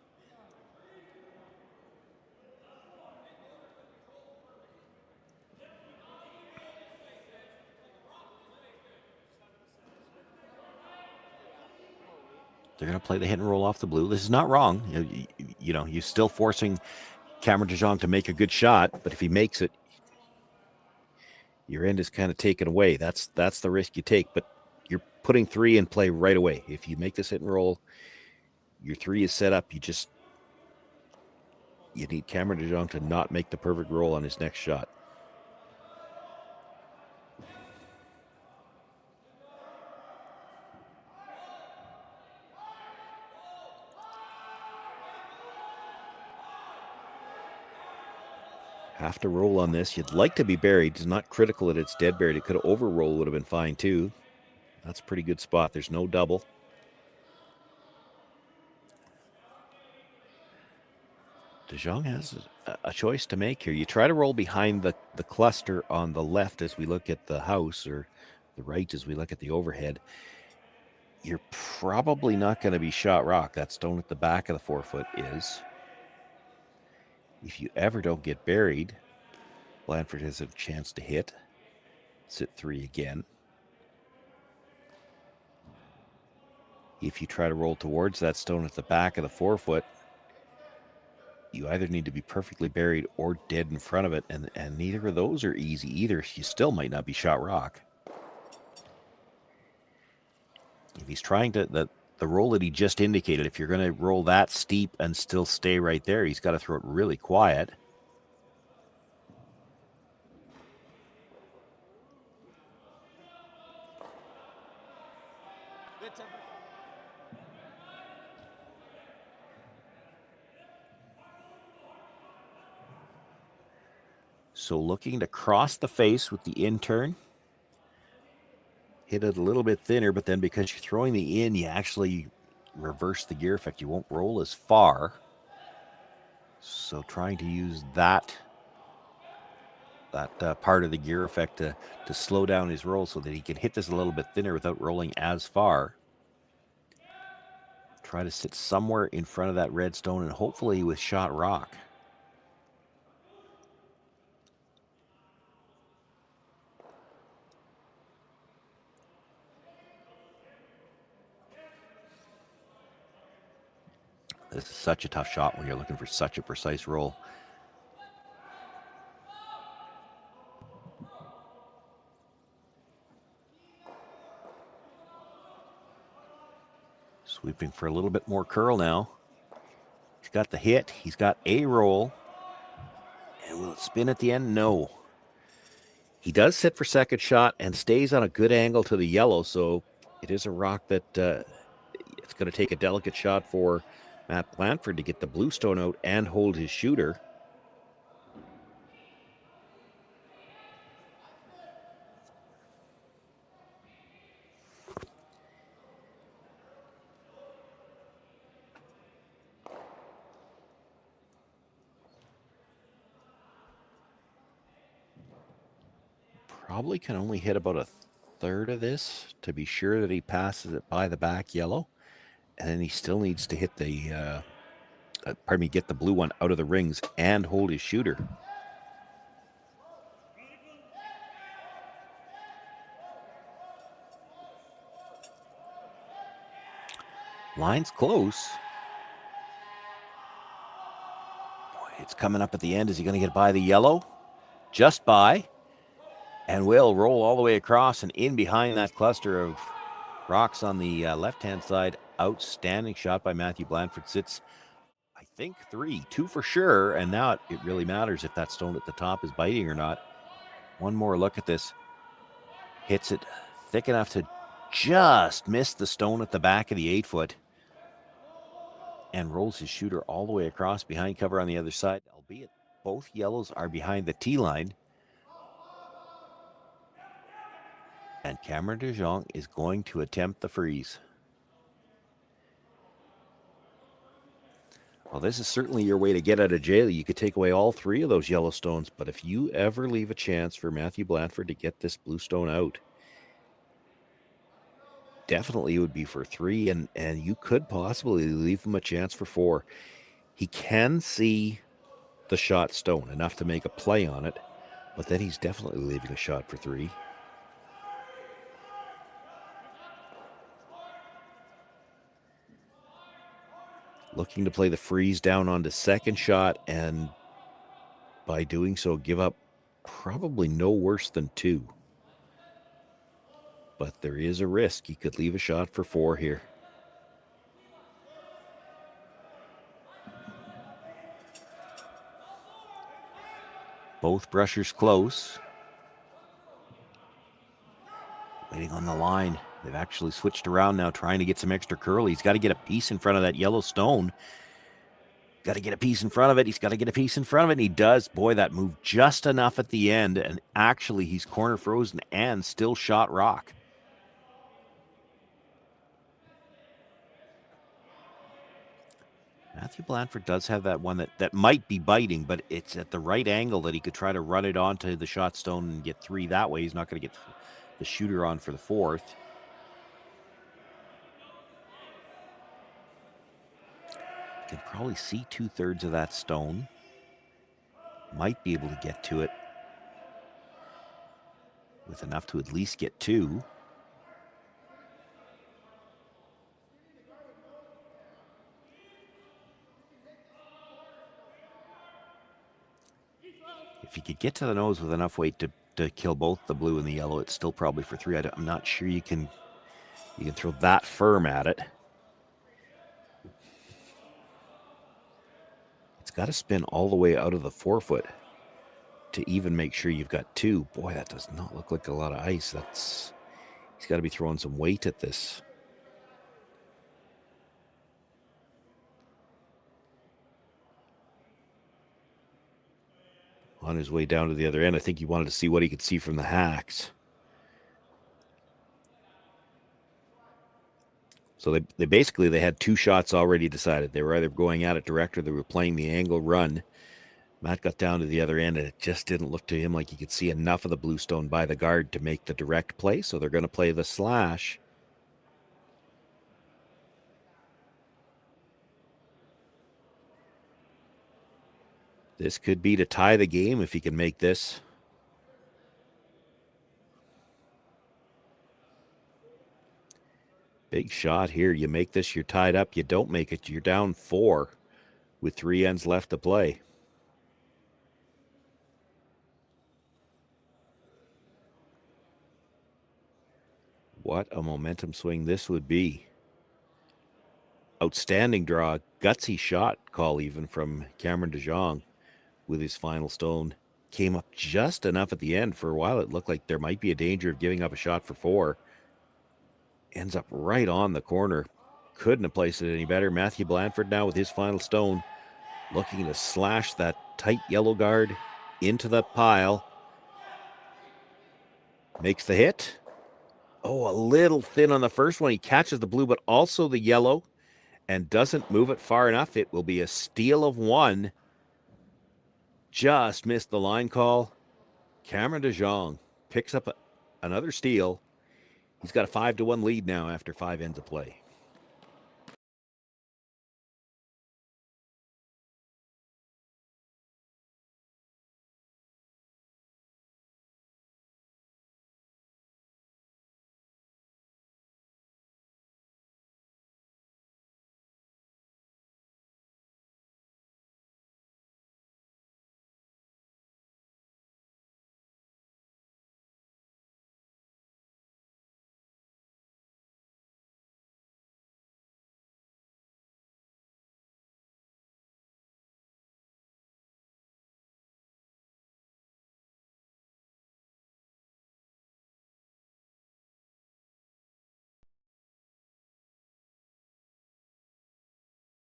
They're going to play the hit and roll off the blue. This is not wrong. You know, you're still forcing Cameron De Jong to make a good shot, but if he makes it, your end is kind of taken away. That's the risk you take, but you're putting 3 in play right away. If you make this hit and roll, your 3 is set up. You need Cameron De Jong to not make the perfect roll on his next shot. Have to roll on this. You'd like to be buried. It's not critical that it's dead buried. It could have over-rolled, would have been fine too. That's a pretty good spot. There's no double. De Jong has a choice to make here. You try to roll behind the cluster on the left as we look at the house, or the right as we look at the overhead. You're probably not going to be shot rock. That stone at the back of the 4-foot is. If you ever don't get buried, Blandford has a chance to hit. Sit 3 again. If you try to roll towards that stone at the back of the 4-foot, you either need to be perfectly buried or dead in front of it, and neither of those are easy either. You still might not be shot rock. If he's trying to, the roll that he just indicated, if you're going to roll that steep and still stay right there, he's got to throw it really quiet. So looking to cross the face with the in-turn. Hit it a little bit thinner, but then because you're throwing the in, you actually reverse the gear effect. You won't roll as far. So trying to use that that part of the gear effect to slow down his roll so that he can hit this a little bit thinner without rolling as far. Try to sit somewhere in front of that red stone and hopefully with shot rock. This is such a tough shot when you're looking for such a precise roll. Sweeping for a little bit more curl now. He's got the hit. He's got a roll. And will it spin at the end? No. He does sit for second shot and stays on a good angle to the yellow, so it is a rock that it's going to take a delicate shot for Matt Blandford to get the blue stone out and hold his shooter. Probably can only hit about a third of this to be sure that he passes it by the back yellow. And then he still needs to hit the, get the blue one out of the rings and hold his shooter. Line's close. Boy, it's coming up at the end. Is he going to get by the yellow? Just by. And will roll all the way across and in behind that cluster of rocks on the left-hand side. Outstanding shot by Matthew Blandford. Sits, I think, 2 for sure. And now it really matters if that stone at the top is biting or not. One more look at this. Hits it thick enough to just miss the stone at the back of the 8-foot. And rolls his shooter all the way across behind cover on the other side. Albeit both yellows are behind the tee line. And Cameron Jong is going to attempt the freeze. Well, this is certainly your way to get out of jail. You could take away all 3 of those yellow stones, but if you ever leave a chance for Matthew Blandford to get this blue stone out, definitely it would be for 3, and you could possibly leave him a chance for 4. He can see the shot stone enough to make a play on it, but then he's definitely leaving a shot for 3. Looking to play the freeze down onto second shot, and by doing so, give up probably no worse than 2. But there is a risk. He could leave a shot for 4 here. Both brushers close. Waiting on the line. They've actually switched around now, trying to get some extra curl. He's got to get a piece in front of that yellow stone. Got to get a piece in front of it. He's got to get a piece in front of it. And he does. Boy, that moved just enough at the end. And actually, he's corner frozen and still shot rock. Matthew Blandford does have that one that might be biting, but it's at the right angle that he could try to run it onto the shot stone and get 3 that way. He's not going to get the shooter on for the 4th. Can probably see 2/3 of that stone. Might be able to get to it with enough to at least get 2. If you could get to the nose with enough weight to kill both the blue and the yellow, it's still probably for 3. I'm not sure you can throw that firm at it. It's got to spin all the way out of the 4-foot to even make sure you've got 2. Boy, that does not look like a lot of ice. He's got to be throwing some weight at this. On his way down to the other end, I think he wanted to see what he could see from the hacks. So they basically had 2 shots already decided. They were either going at it direct or they were playing the angle run. Matt got down to the other end, and it just didn't look to him like he could see enough of the bluestone by the guard to make the direct play, so they're going to play the slash. This could be to tie the game if he can make this. Big shot here. You make this, you're tied up. You don't make it, you're down 4 with 3 ends left to play. What a momentum swing this would be. Outstanding draw. Gutsy shot call even from Cameron de Jong with his final stone. Came up just enough at the end. For a while it looked like there might be a danger of giving up a shot for 4. Ends up right on the corner. Couldn't have placed it any better. Matthew Blandford now with his final stone, looking to slash that tight yellow guard into the pile. Makes the hit. Oh, a little thin on the first one. He catches the blue, but also the yellow, and doesn't move it far enough. It will be a steal of 1. Just missed the line call. Cameron de Jong picks up another steal. He's got a 5-1 lead now after 5 ends of play.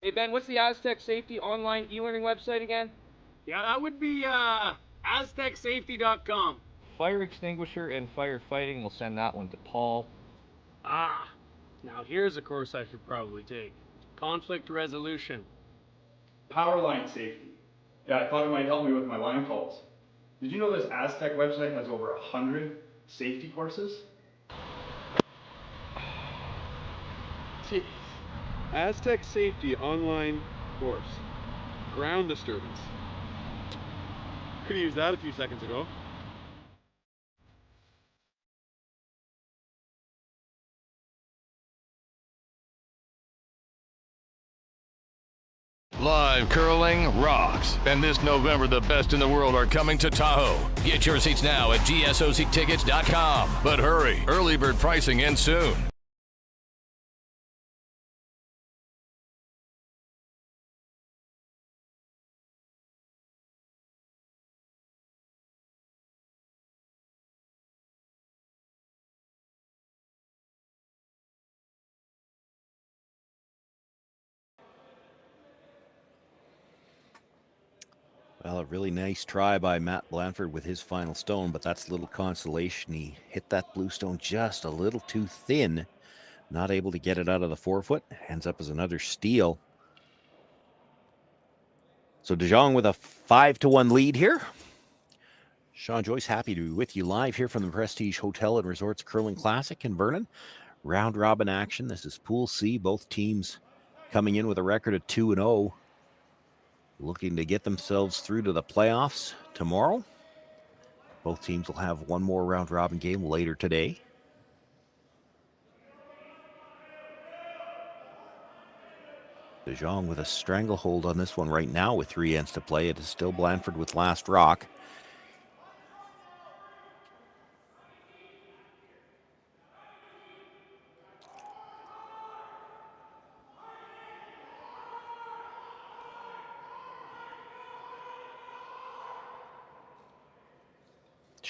Hey Ben, what's the Aztec Safety online e-learning website again? Yeah, that would be aztecsafety.com. Fire extinguisher and firefighting, we'll send that one to Paul. Ah, now here's a course I should probably take. Conflict resolution. Power line safety. Yeah, I thought it might help me with my line calls. Did you know this Aztec website has over 100 safety courses? Jeez. Aztec Safety online course. Ground disturbance. Could have used that a few seconds ago. Live curling rocks. And this November, the best in the world are coming to Tahoe. Get your seats now at gsoctickets.com. But hurry, early bird pricing ends soon. Well, a really nice try by Matt Blandford with his final stone, but that's little consolation. He hit that blue stone just a little too thin. Not able to get it out of the 4-foot. Ends up as another steal. So de Jong with a 5-1 lead here. Sean Joyce, happy to be with you live here from the Prestige Hotel and Resorts Curling Classic in Vernon. Round robin action. This is Pool C. Both teams coming in with a record of 2-0. Looking to get themselves through to the playoffs tomorrow. Both teams will have one more round robin game later today. De Jong with a stranglehold on this one right now with 3 ends to play. It is still Blandford with last rock.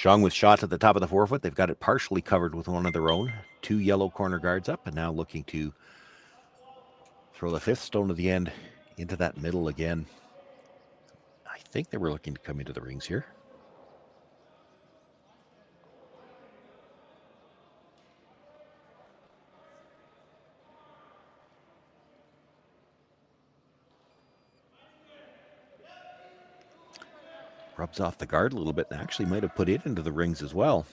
Jong with shots at the top of the 4-foot. They've got it partially covered with one of their own. 2 yellow corner guards up, and now looking to throw the 5th stone of the end into that middle again. I think they were looking to come into the rings here. Rubs off the guard a little bit and actually might have put it into the rings as well.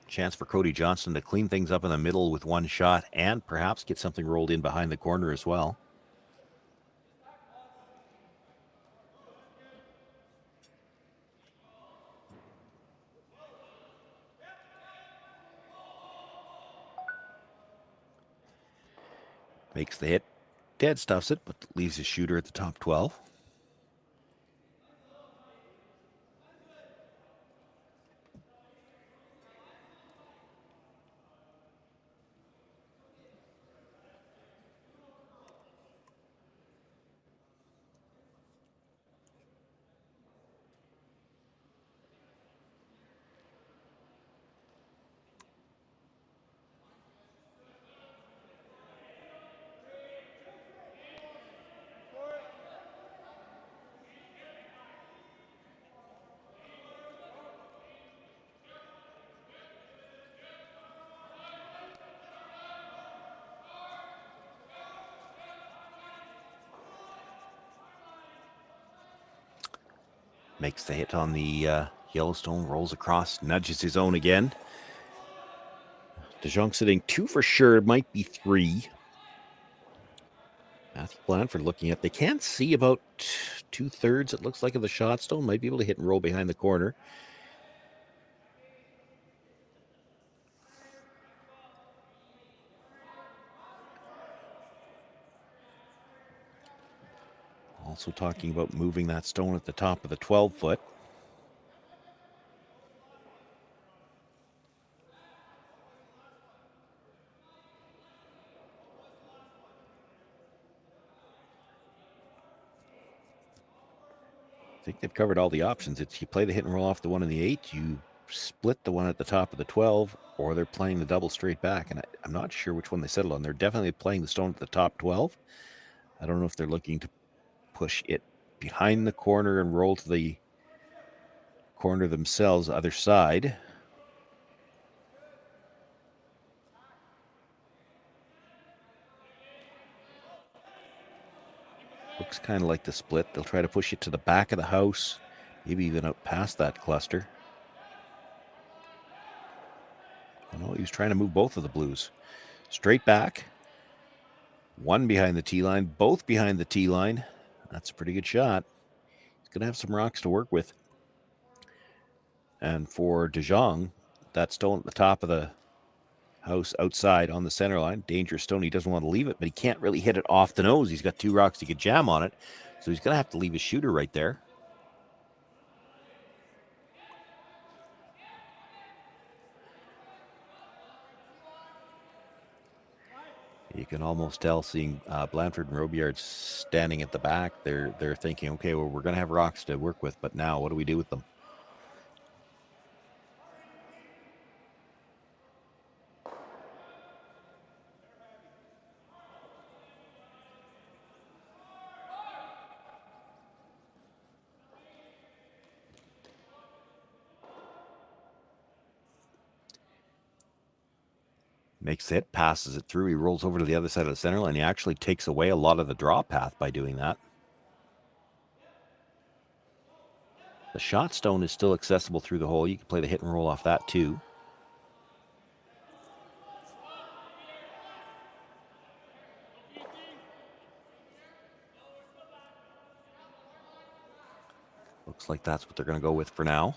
Chance for Cody Johnson to clean things up in the middle with one shot and perhaps get something rolled in behind the corner as well. Makes the hit. Dead stuffs it, but leaves his shooter at the top 12. Makes the hit on the Yellowstone, rolls across, nudges his own again. Jong sitting 2 for sure, might be 3. Matthew Blandford looking at, they can't see about 2/3, it looks like, of the shot stone. Might be able to hit and roll behind the corner. Also talking about moving that stone at the top of the 12-foot. I think they've covered all the options. It's you play the hit and roll off the one in the 8, you split the one at the top of the 12, or they're playing the double straight back. And I'm not sure which one they settled on. They're definitely playing the stone at the top 12. I don't know if they're looking to push it behind the corner and roll to the corner themselves, other side. Looks kind of like the split. They'll try to push it to the back of the house, maybe even out past that cluster. I know he was trying to move both of the blues. Straight back. One behind the tee line, both behind the tee line. That's a pretty good shot. He's going to have some rocks to work with. And for Jong, that stone at the top of the house outside on the center line, dangerous stone. He doesn't want to leave it, but he can't really hit it off the nose. He's got 2 rocks he could jam on it, so he's going to have to leave his shooter right there. You can almost tell, seeing Blandford and Robillard standing at the back, they're thinking, okay, well, we're going to have rocks to work with, but now what do we do with them? Makes it, passes it through. He rolls over to the other side of the center line. He actually takes away a lot of the draw path by doing that. The shot stone is still accessible through the hole. You can play the hit and roll off that too. Looks like that's what they're going to go with for now.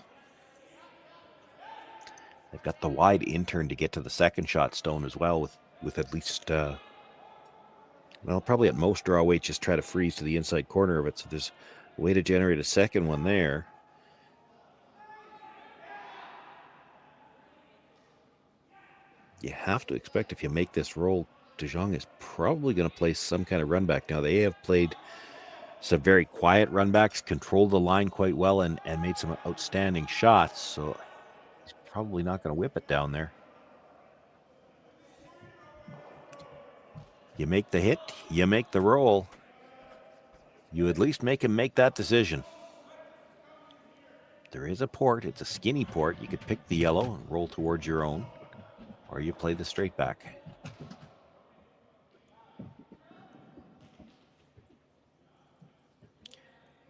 They've got the wide intern to get to the second shot stone as well, with at least, well, probably at most draw weight, just try to freeze to the inside corner of it. So there's a way to generate a second one there. You have to expect if you make this roll, Jong is probably going to play some kind of run back. Now, they have played some very quiet run backs, controlled the line quite well, and made some outstanding shots. So he's probably not going to whip it down there. You make the hit, you make the roll. you at least make him make that decision. There is a port. It's a skinny port. You could pick the yellow and roll towards your own, or you play the straight back.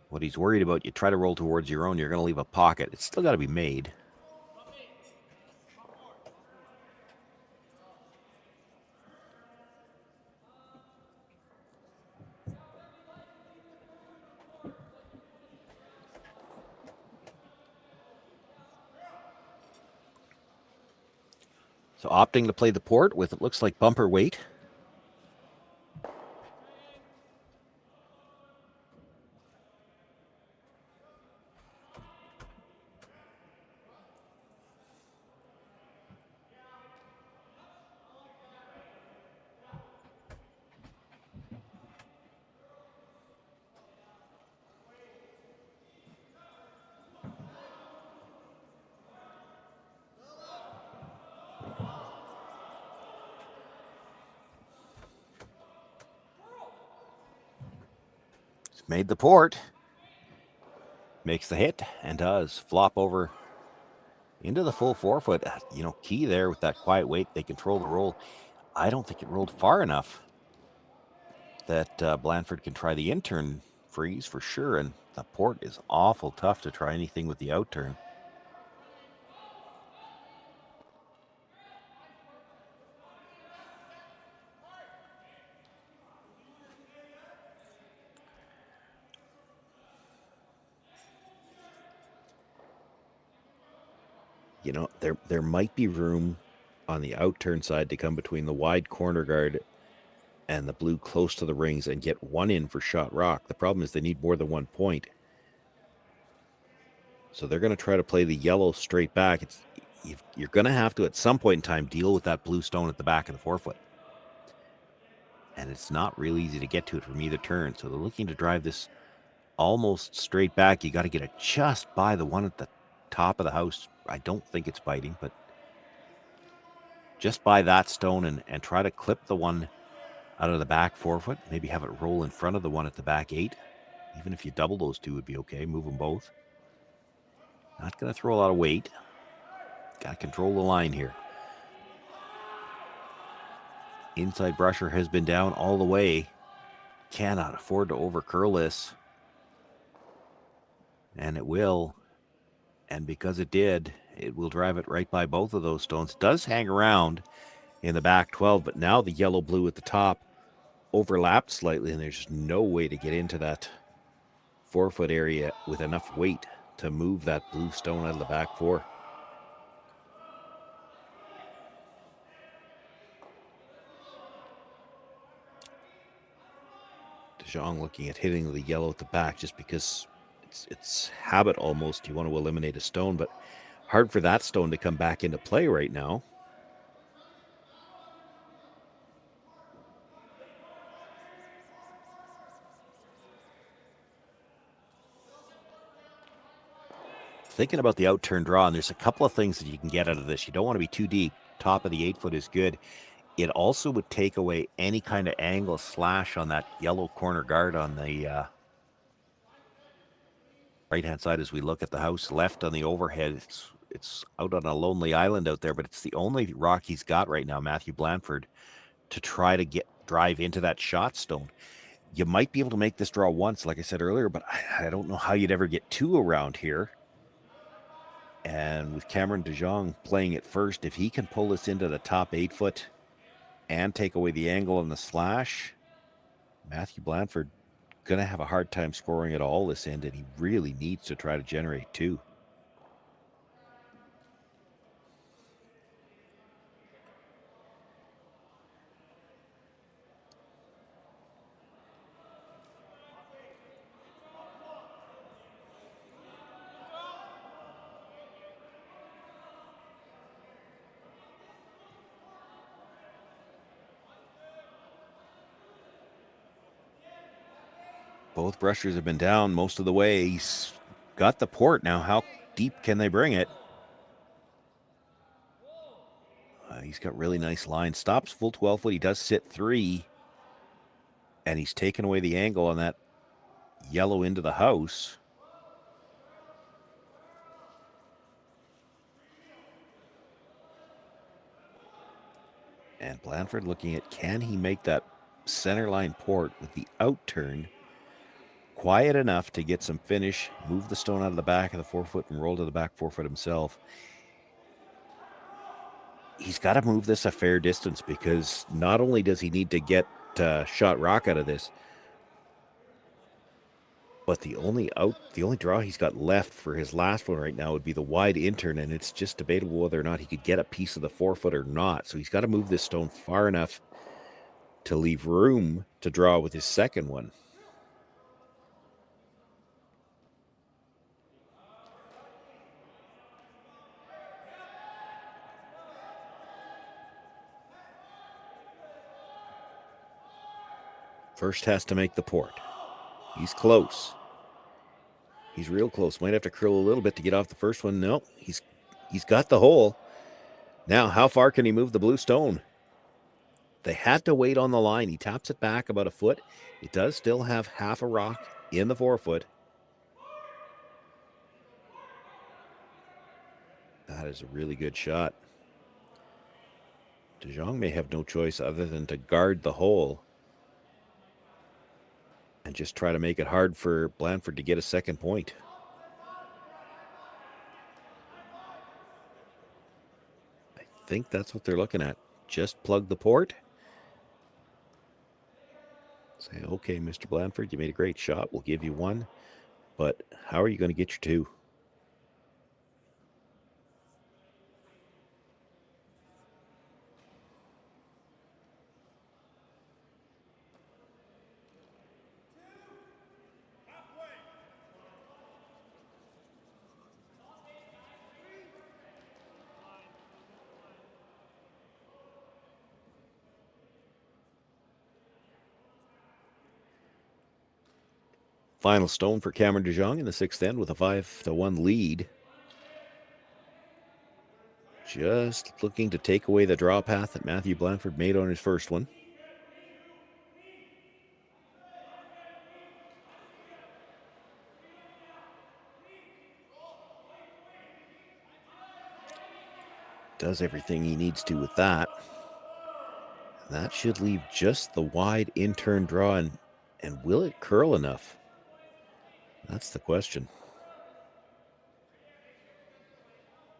What he's worried about, you try to roll towards your own, you're going to leave a pocket. It's still got to be made. So opting to play the port with, it looks like, bumper weight. Made the port, makes the hit, and does flop over into the full 4-foot. Key there with that quiet weight. They control the roll. I don't think it rolled far enough that Blandford can try the in-turn freeze for sure, and the port is awful tough to try anything with the out-turn. There might be room on the out-turn side to come between the wide corner guard and the blue close to the rings and get one in for shot rock. The problem is they need more than 1 point. So they're going to try to play the yellow straight back. You're going to have to, at some point in time, deal with that blue stone at the back of the 4-foot. And it's not real easy to get to it from either turn. So they're looking to drive this almost straight back. You got to get it just by the one at the top of the house. I don't think it's biting, but just by that stone and try to clip the one out of the back 4-foot. Maybe have it roll in front of the one at the back 8. Even if you double those two would be okay. Move them both. Not going to throw a lot of weight. Got to control the line here. Inside brusher has been down all the way. Cannot afford to overcurl this. And it will. And because it did, it will drive it right by both of those stones. Does hang around in the back 12, but now the yellow-blue at the top overlapped slightly, and there's no way to get into that 4-foot area with enough weight to move that blue stone out of the back 4. Jong looking at hitting the yellow at the back just because it's habit almost. You want to eliminate a stone, but hard for that stone to come back into play right now. Thinking about the out-turn draw, and there's a couple of things that you can get out of this. You don't want to be too deep. Top of the 8-foot is good. It also would take away any kind of angle slash on that yellow corner guard on the right-hand side as we look at the house. Left on the overhead, it's out on a lonely island out there, but it's the only rock he's got right now, Matthew Blandford, to try to drive into that shot stone. You might be able to make this draw once, like I said earlier, but I don't know how you'd ever get 2 around here. And with Cameron DeJong playing it first, if he can pull this into the top 8-foot and take away the angle on the slash, Matthew Blandford going to have a hard time scoring at all this end, and he really needs to try to generate 2. Both brushers have been down most of the way. He's got the port now. How deep can they bring it? He's got really nice line. Stops full 12-foot. He does sit 3. And he's taken away the angle on that yellow into the house. And Blandford looking at, can he make that center line port with the out turn quiet enough to get some finish, move the stone out of the back of the 4-foot and roll to the back 4-foot himself. He's got to move this a fair distance, because not only does he need to get shot rock out of this, but the only draw he's got left for his last one right now would be the wide intern, and it's just debatable whether or not he could get a piece of the 4-foot or not. So he's got to move this stone far enough to leave room to draw with his second one. First has to make the port. He's close. He's real close. Might have to curl a little bit to get off the first one. No, he's got the hole. Now, how far can he move the blue stone? They had to wait on the line. He taps it back about a foot. It does still have half a rock in the 4-foot. That is a really good shot. Jong may have no choice other than to guard the hole and just try to make it hard for Blandford to get a second point. I think that's what they're looking at. Just plug the port. Say, okay, Mr. Blandford, you made a great shot. We'll give you one. But how are you going to get your two? Final stone for Cameron DeJong in the 6th end with a 5-1 lead. Just looking to take away the draw path that Matthew Blandford made on his first one. Does everything he needs to with that. And that should leave just the wide in-turn draw, and will it curl enough? That's the question.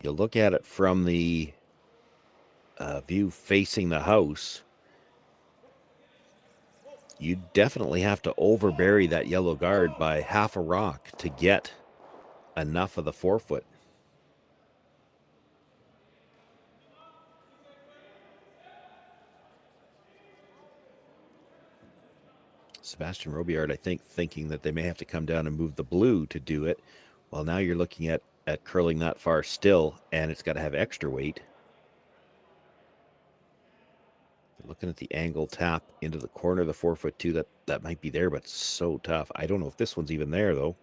You look at it from the view facing the house, you definitely have to overbury that yellow guard by half a rock to get enough of the 4-foot. Sebastian Robillard, I think, thinking that they may have to come down and move the blue to do it. Well, now you're looking at curling that far still, and it's got to have extra weight. They're looking at the angle tap into the corner of the 4-foot too. That might be there, but so tough. I don't know if this one's even there, though.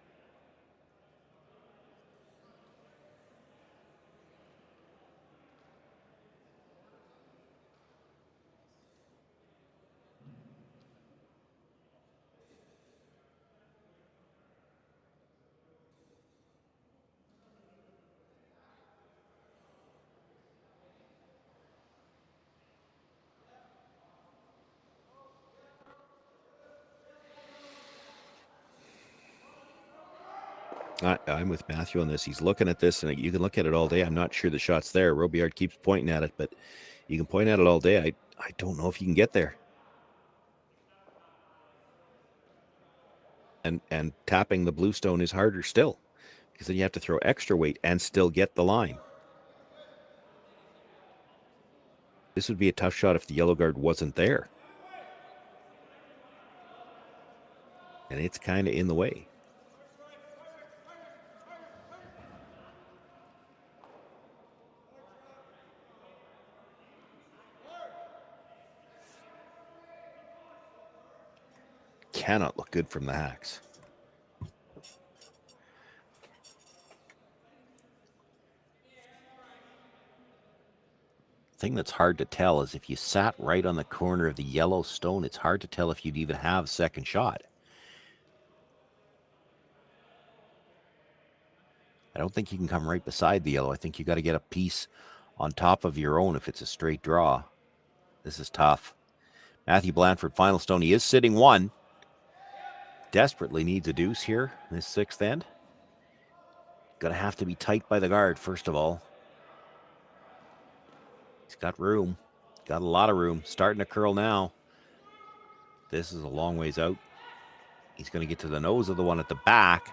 I'm with Matthew on this. He's looking at this, and you can look at it all day. I'm not sure the shot's there. Robillard keeps pointing at it, but you can point at it all day. I don't know if you can get there. And tapping the blue stone is harder still, because then you have to throw extra weight and still get the line. This would be a tough shot if the yellow guard wasn't there. And it's kind of in the way. Cannot look good from the hacks. Thing that's hard to tell is if you sat right on the corner of the yellow stone, it's hard to tell if you'd even have a second shot. I don't think you can come right beside the yellow. I think you got to get a piece on top of your own if it's a straight draw. This is tough. Matthew Blandford, final stone. He is sitting one. Desperately needs a deuce here in this sixth end. Gonna have to be tight by the guard, first of all. He's got room. Got a lot of room. Starting to curl now. This is a long ways out. He's going to get to the nose of the one at the back.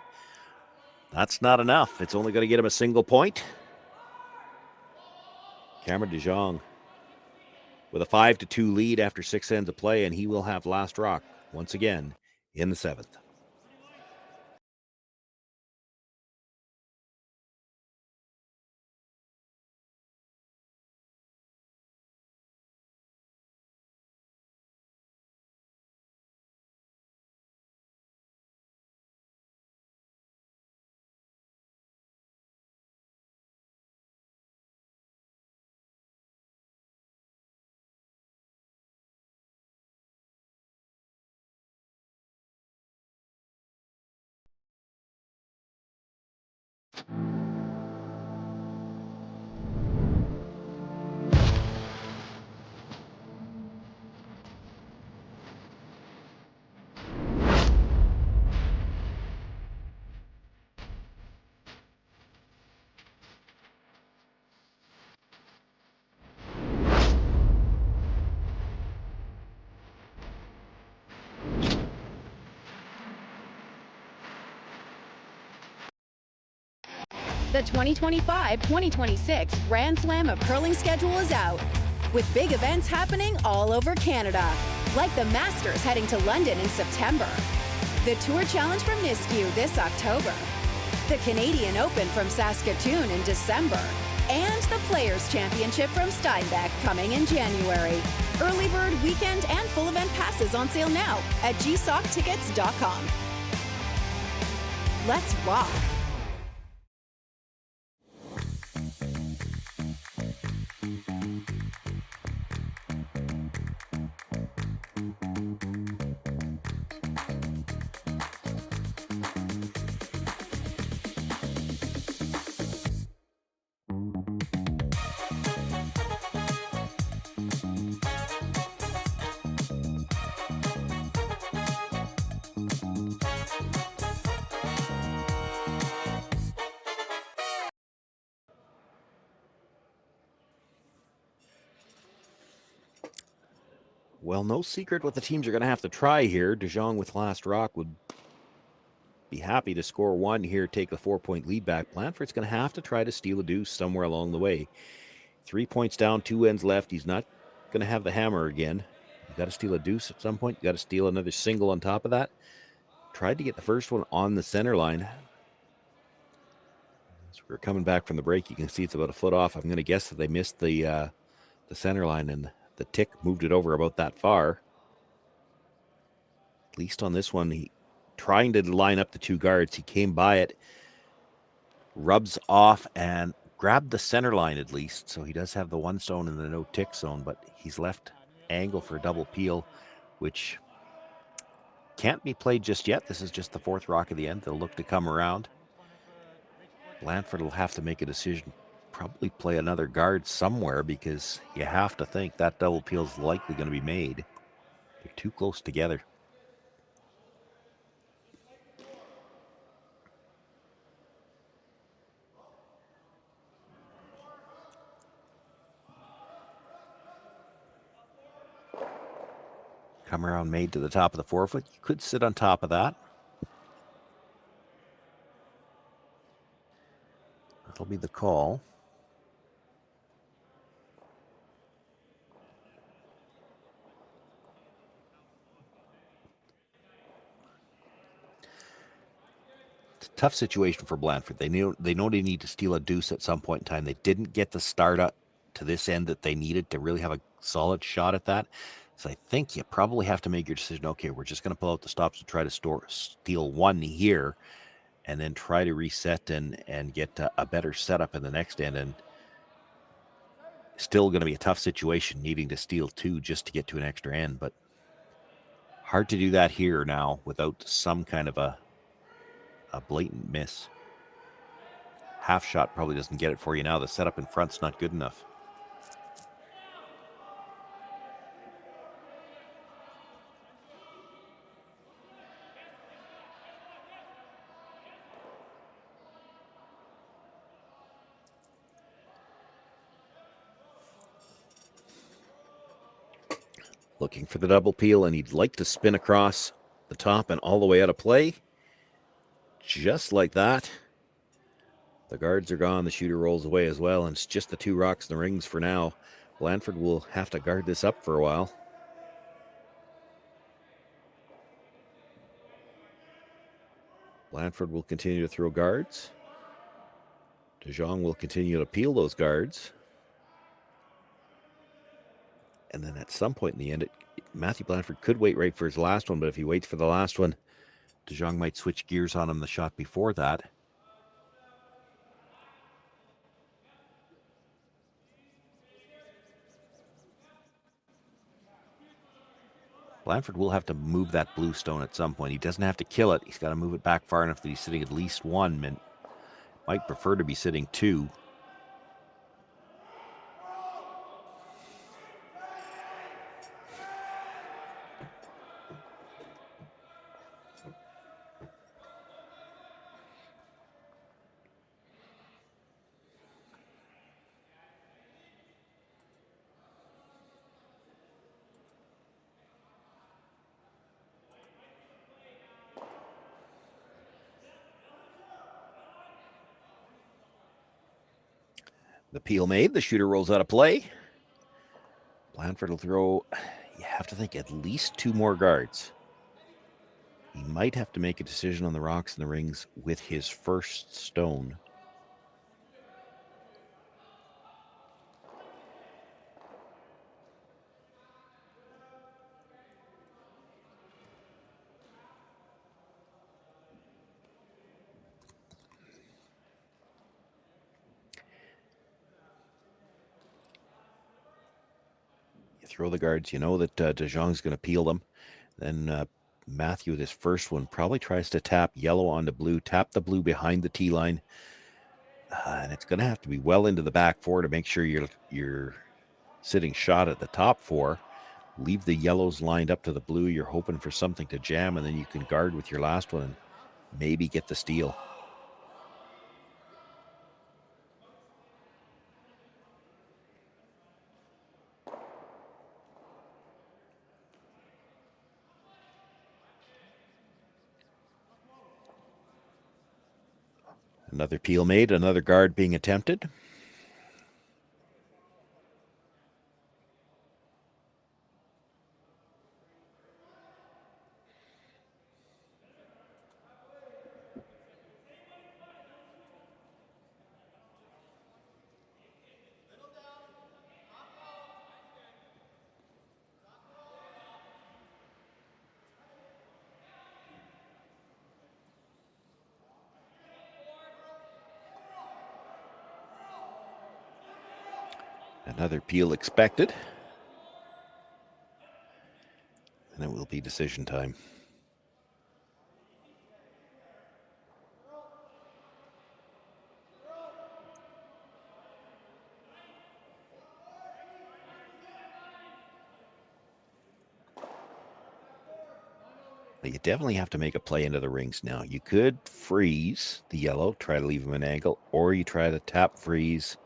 That's not enough. It's only going to get him a single point. Cameron de Jong with a 5-2 lead after 6 ends of play, and he will have last rock once again in the 7th. The 2025-2026 Grand Slam of Curling schedule is out, with big events happening all over Canada, like the Masters heading to London in September, the Tour Challenge from Nisku this October, the Canadian Open from Saskatoon in December, and the Players' Championship from Steinbeck coming in January. Early bird weekend and full event passes on sale now at gsoctickets.com. Let's rock! Well, no secret what the teams are going to have to try here. De Jong with last rock would be happy to score one here, take the 4-point lead back. Blandford's going to have to try to steal a deuce somewhere along the way. 3 points down, 2 ends left. He's not going to have the hammer again. You got to steal a deuce at some point. You got to steal another single on top of that. Tried to get the first one on the center line. As we're coming back from the break, you can see it's about a foot off. I'm going to guess that they missed the center line, and the tick moved it over about that far. At least on this one, he trying to line up the two guards. He came by it, rubs off, and grabbed the center line at least. So he does have the one stone in the no tick zone, but he's left angle for a double peel, which can't be played just yet. This is just the 4th rock of the end. They'll look to come around. Blandford will have to make a decision. Probably play another guard somewhere, because you have to think that double peel is likely going to be made. They're too close together. Come around made to the top of the 4-foot. You could sit on top of that. That'll be the call. Tough situation for Blandford. They know they need to steal a deuce at some point in time. They didn't get the start up to this end that they needed to really have a solid shot at that. So I think you probably have to make your decision. Okay, we're just going to pull out the stops and try to steal one here, and then try to reset and get a better setup in the next end. And still going to be a tough situation, needing to steal 2 just to get to an extra end. But hard to do that here now without some kind of a blatant miss. half shot probably doesn't get it for you now. The setup in front's not good enough. Looking for the double peel, and he'd like to spin across the top and all the way out of play. Just like that. The guards are gone. The shooter rolls away as well, and it's just the two rocks in the rings for now. Blandford will have to guard this up for a while. Blandford will continue to throw guards. Jong will continue to peel those guards. And then at some point in the end, Matthew Blandford could wait right for his last one, but if he waits for the last one, Jong might switch gears on him the shot before that. Blandford will have to move that blue stone at some point. He doesn't have to kill it. He's got to move it back far enough that he's sitting at least one. And might prefer to be sitting two. The peel made. The shooter rolls out of play. Blandford will throw, you have to think, at least two more guards. He might have to make a decision on the rocks and the rings with his first stone. Throw the guards. You know that Jong's going to peel them. Then Matthew, this first one, probably tries to tap yellow onto blue, tap the blue behind the tee line. And it's going to have to be well into the back four to make sure you're sitting shot at the top four. Leave the yellows lined up to the blue. You're hoping for something to jam, and then you can guard with your last one and maybe get the steal. Another peel made, another guard being attempted. Another peel expected. And it will be decision time. You definitely have to make a play into the rings now. You could freeze the yellow, try to leave him an angle, or you try to tap freeze.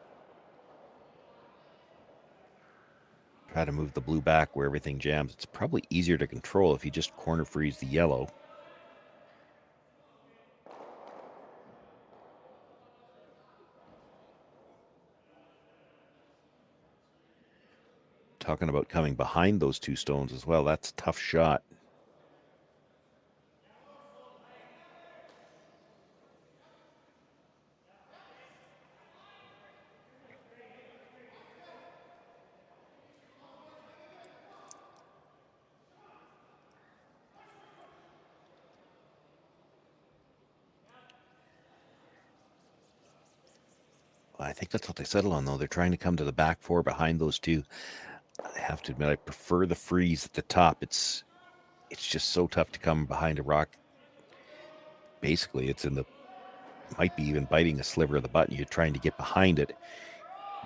Try to move the blue back where everything jams. It's probably easier to control if you just corner freeze the yellow. Talking about coming behind those two stones as well. That's a tough shot. I think that's what they settle on, though. They're trying to come to the back four behind those two. I have to admit, I prefer the freeze at the top. It's just so tough to come behind a rock. Basically, it's in the might be even biting a sliver of the button. You're trying to get behind it.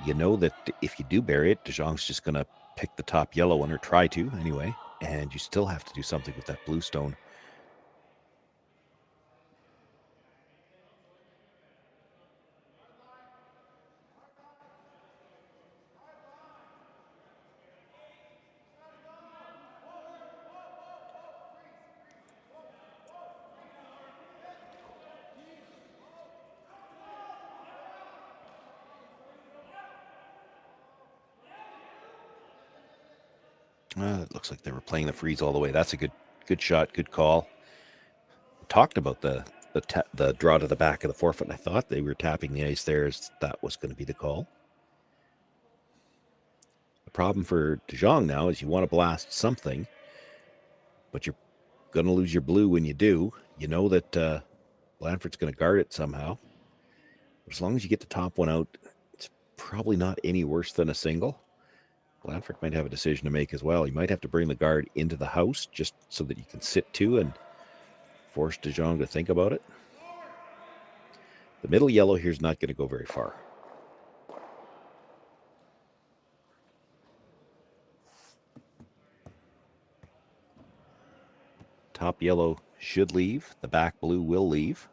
You know that if you do bury it, DeJong's just going to pick the top yellow one, or try to anyway, and you still have to do something with that blue stone. It looks like they were playing the freeze all the way. That's a good shot, good call. Talked about the draw to the back of the forefoot, and I thought they were tapping the ice there, as that was going to be the call. The problem for DeJong now is you want to blast something, but you're going to lose your blue when you do. You know that Blandford's going to guard it somehow. As long as you get the top one out, it's probably not any worse than a single. Blandford might have a decision to make as well. You might have to bring the guard into the house just so that you can sit two and force DeJong to think about it. The middle yellow here is not going to go very far. Top yellow should leave. The back blue will leave.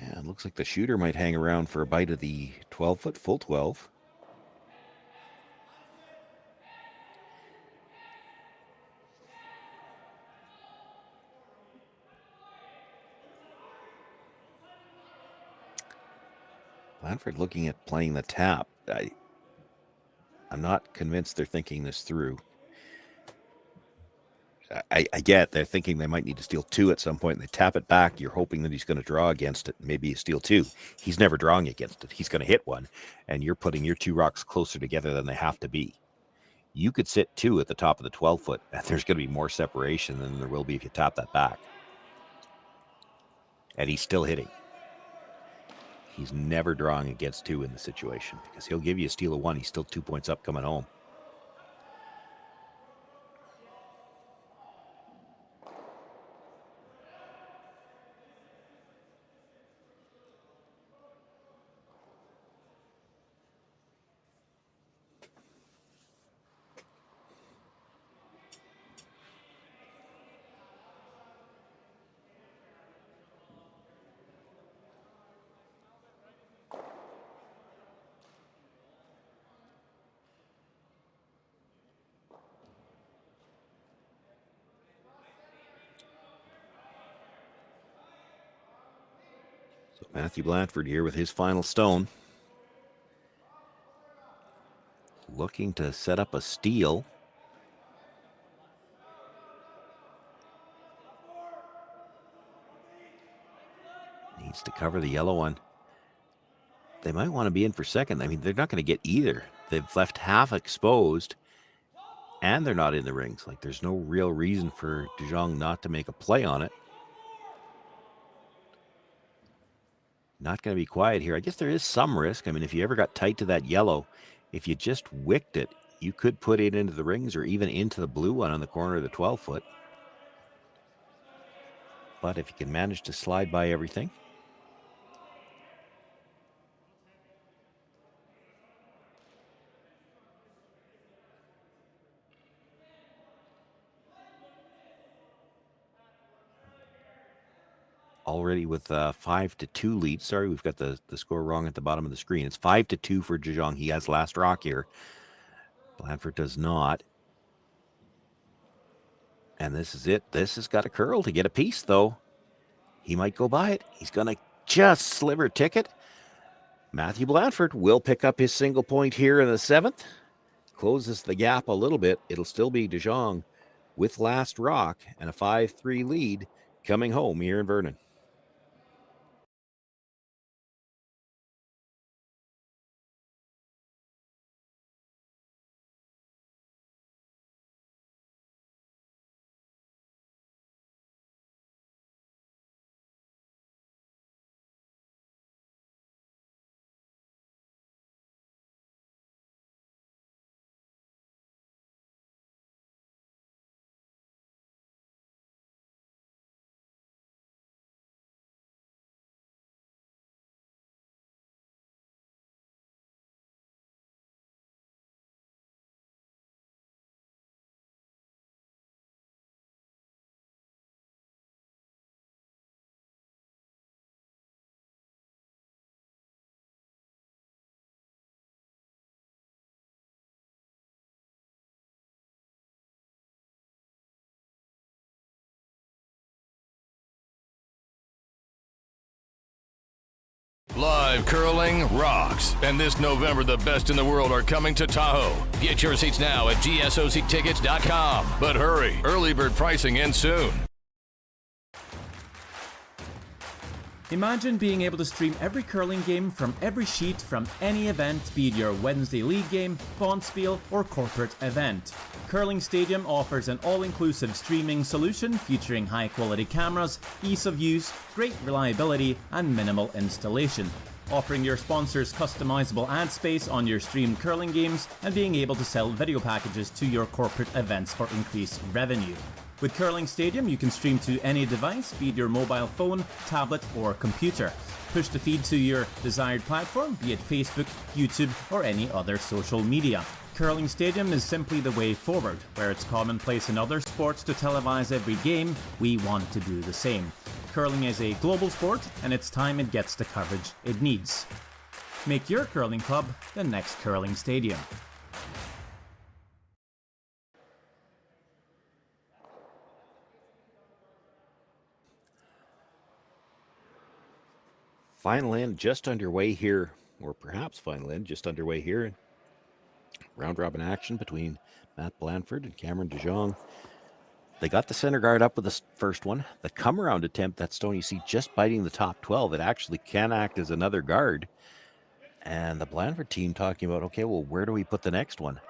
And looks like the shooter might hang around for a bite of the 12-foot, full 12. Blandford looking at playing the tap. I'm not convinced they're thinking this through. I get they're thinking they might need to steal two at some point, and they tap it back. You're hoping that he's going to draw against it. Maybe you steal two. He's never drawing against it. He's going to hit one, and you're putting your two rocks closer together than they have to be. You could sit two at the top of the 12-foot, and there's going to be more separation than there will be if you tap that back. And he's still hitting. He's never drawing against two in the situation, because he'll give you a steal of one. He's still 2 points up coming home. So Matthew Blandford here with his final stone. Looking to set up a steal. Needs to cover the yellow one. They might want to be in for second. I mean, they're not going to get either. They've left half exposed, and they're not in the rings. Like, there's no real reason for DeJong not to make a play on it. Not going to be quiet here. I guess there is some risk. I mean, if you ever got tight to that yellow, if you just wicked it, you could put it into the rings or even into the blue one on the corner of the 12-foot. But if you can manage to slide by everything. Already with 5-2 lead. Sorry, we've got the score wrong at the bottom of the screen. It's 5-2 for DeJong. He has last rock here. Blandford does not. And this is it. This has got a curl to get a piece, though. He might go by it. He's going to just sliver ticket. Matthew Blandford will pick up his single point here in the 7th. Closes the gap a little bit. It'll still be DeJong with last rock and a 5-3 lead coming home here in Vernon. Live curling rocks. And this November, the best in the world are coming to Tahoe. Get your seats now at gsoctickets.com. But hurry, early bird pricing ends soon. Imagine being able to stream every curling game from every sheet from any event, be it your Wednesday league game, bonspiel, or corporate event. Curling Stadium offers an all-inclusive streaming solution featuring high-quality cameras, ease of use, great reliability, and minimal installation. Offering your sponsors customizable ad space on your streamed curling games and being able to sell video packages to your corporate events for increased revenue. With Curling Stadium, you can stream to any device, be it your mobile phone, tablet, or computer. Push the feed to your desired platform, be it Facebook, YouTube, or any other social media. Curling Stadium is simply the way forward. Where it's commonplace in other sports to televise every game, we want to do the same. Curling is a global sport, and it's time it gets the coverage it needs. Make your curling club the next Curling Stadium. Final end just underway here, or perhaps final end just underway here. Round robin action between Matt Blandford and Cameron Jong. They got the center guard up with the first one. The come around attempt, that stone you see just biting the top 12, it actually can act as another guard. And the Blandford team talking about, okay, well, where do we put the next one?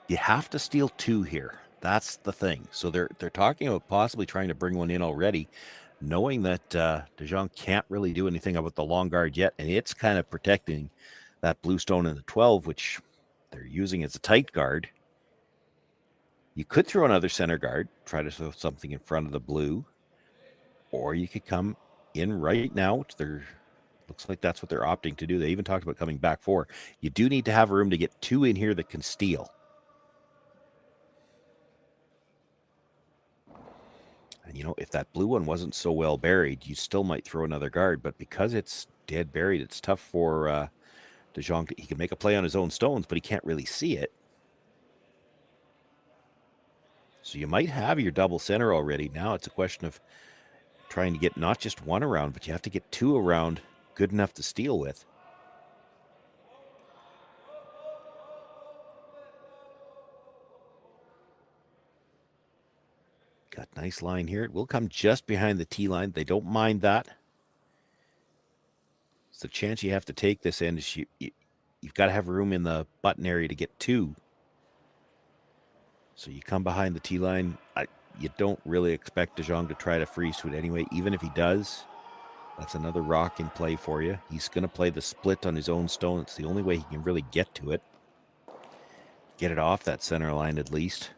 You have to steal two here. That's the thing. So they're talking about possibly trying to bring one in already, knowing that De Jong can't really do anything about the long guard yet, and it's kind of protecting that blue stone in the 12, which they're using as a tight guard. You could throw another center guard, try to throw something in front of the blue, or you could come in right now, which looks like that's what they're opting to do. They even talked about coming back four. You do need to have room to get two in here that can steal. And, you know, if that blue one wasn't so well buried, you still might throw another guard. But because it's dead buried, it's tough for De Jong. He can make a play on his own stones, but he can't really see it. So you might have your double center already. Now it's a question of trying to get not just one around, but you have to get two around good enough to steal with. Got nice line here. It will come just behind the tee line. They don't mind that. It's the chance you have to take this end. You've got to have room in the button area to get two. So you come behind the tee line. You don't really expect De Jong to try to freeze to it anyway. Even if he does, that's another rock in play for you. He's going to play the split on his own stone. It's the only way he can really get to it. Get it off that center line at least.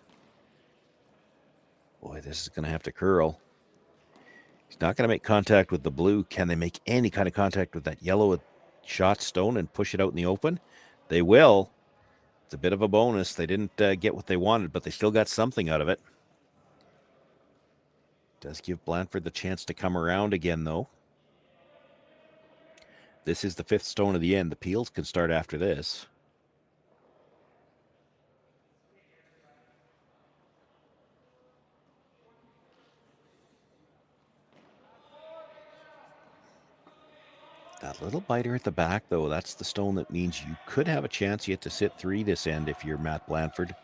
Boy, this is going to have to curl. He's not going to make contact with the blue. Can they make any kind of contact with that yellow shot stone and push it out in the open? They will. It's a bit of a bonus. They didn't get what they wanted, but they still got something out of it. Does give Blandford the chance to come around again, though. This is the fifth stone of the end. The peels can start after this. That little biter at the back, though, that's the stone that means you could have a chance yet to sit three this end if you're Matt Blandford.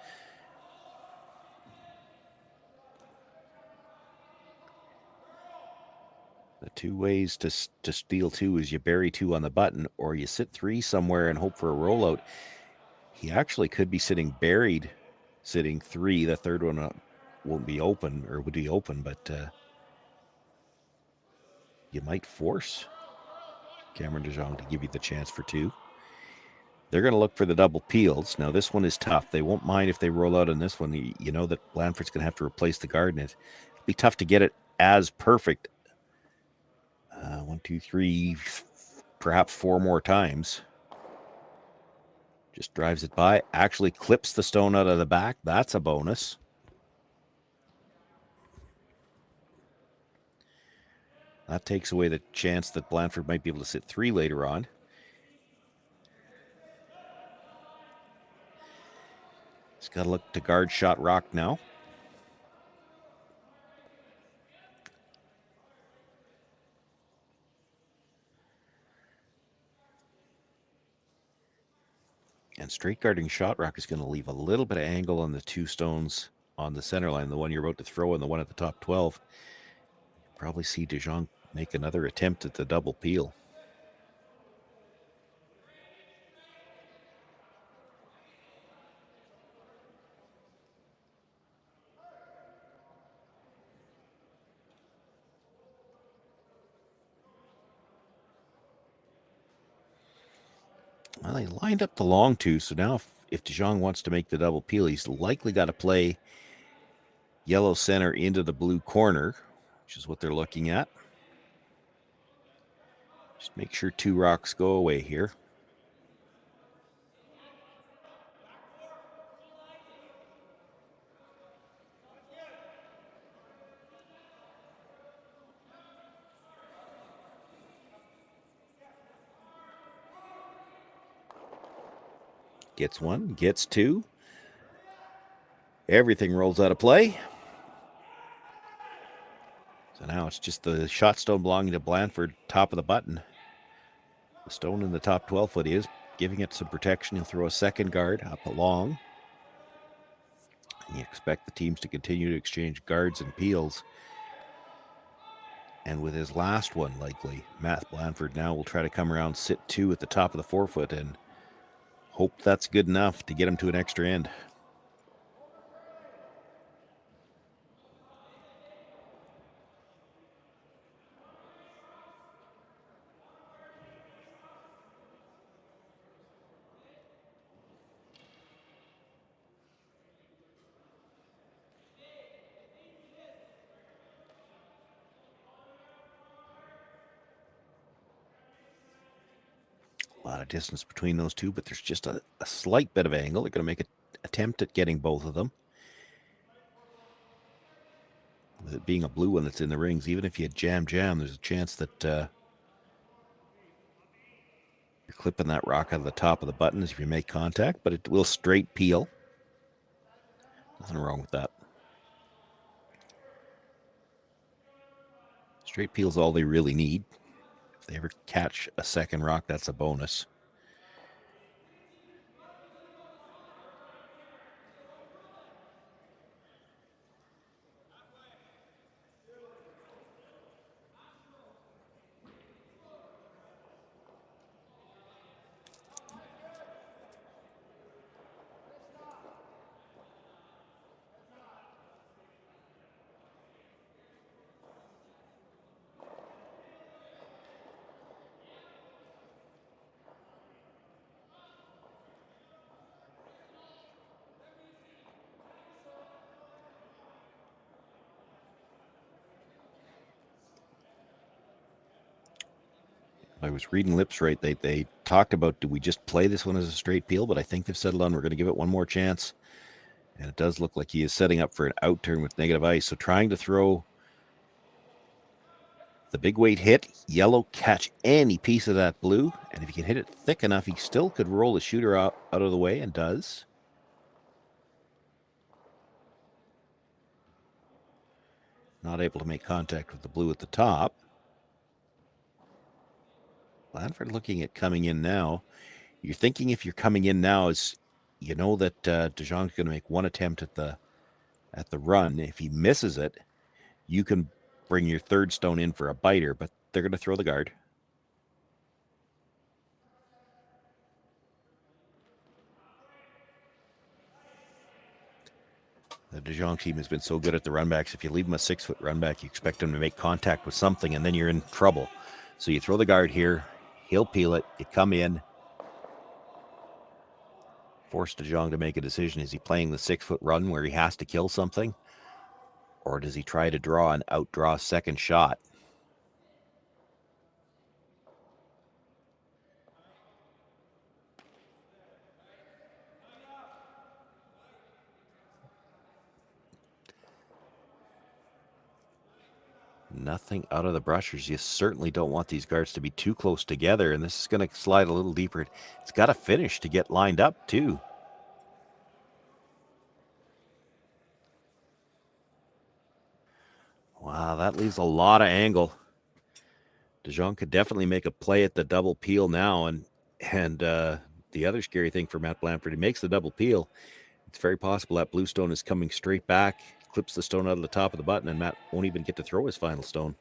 The two ways to steal two is you bury two on the button, or you sit three somewhere and hope for a rollout. He actually could be sitting buried, sitting three. The third one won't be open, or would be open, but you might force Cameron De Jong to give you the chance for two. They're going to look for the double peels. Now, this one is tough. They won't mind if they roll out on this one. You know that Blandford's going to have to replace the guard in it. It'll be tough to get it as perfect. 1, 2, 3, perhaps four more times. Just drives it by. Actually clips the stone out of the back. That's a bonus. That takes away the chance that Blandford might be able to sit three later on. He's got to look to guard shot rock now. And straight guarding shot rock is going to leave a little bit of angle on the two stones on the center line, the one you're about to throw and the one at the top 12. Probably see Jong make another attempt at the double peel. Well, he lined up the long two, so now if Jong wants to make the double peel, he's likely got to play yellow center into the blue corner, which is what they're looking at. Just make sure two rocks go away here. Gets one, gets two. Everything rolls out of play. So now it's just the shot stone belonging to Blandford, top of the button. The stone in the top 12 foot is giving it some protection. He'll throw a second guard up along. You expect the teams to continue to exchange guards and peels. And with his last one, likely, Matt Blandford now will try to come around, sit two at the top of the 4 foot, and hope that's good enough to get him to an extra end. A lot of distance between those two, but there's just a slight bit of angle. They're going to make an attempt at getting both of them. With it being a blue one that's in the rings, even if you jam, there's a chance that you're clipping that rock out of the top of the button as if you make contact, but it will straight peel. Nothing wrong with that. Straight peel's all they really need. If they ever catch a second rock, that's a bonus. I was reading lips right. They talked about, do we just play this one as a straight peel? But I think they've settled on we're going to give it one more chance. And it does look like he is setting up for an out turn with negative ice. So trying to throw the big weight hit, yellow catch any piece of that blue. And if he can hit it thick enough, he still could roll the shooter out of the way, and does. Not able to make contact with the blue at the top. Blandford looking at coming in now. You're thinking if you're coming in now, is you know that Jong's going to make one attempt at the run. If he misses it, you can bring your third stone in for a biter, but they're going to throw the guard. The Jong team has been so good at the runbacks. If you leave him a 6 foot runback, you expect him to make contact with something, and then you're in trouble. So you throw the guard here. He'll peel it. You come in. Force Jong to make a decision. Is he playing the 6 foot run where he has to kill something? Or does he try to draw and outdraw a second shot? Nothing out of the brushers. You certainly don't want these guards to be too close together, and this is going to slide a little deeper. It's got to finish to get lined up, too. Wow, that leaves a lot of angle. Jong could definitely make a play at the double peel now, and the the other scary thing for Matt Blandford, he makes the double peel. It's very possible that blue stone is coming straight back, clips the stone out of the top of the button, and Matt won't even get to throw his final stone.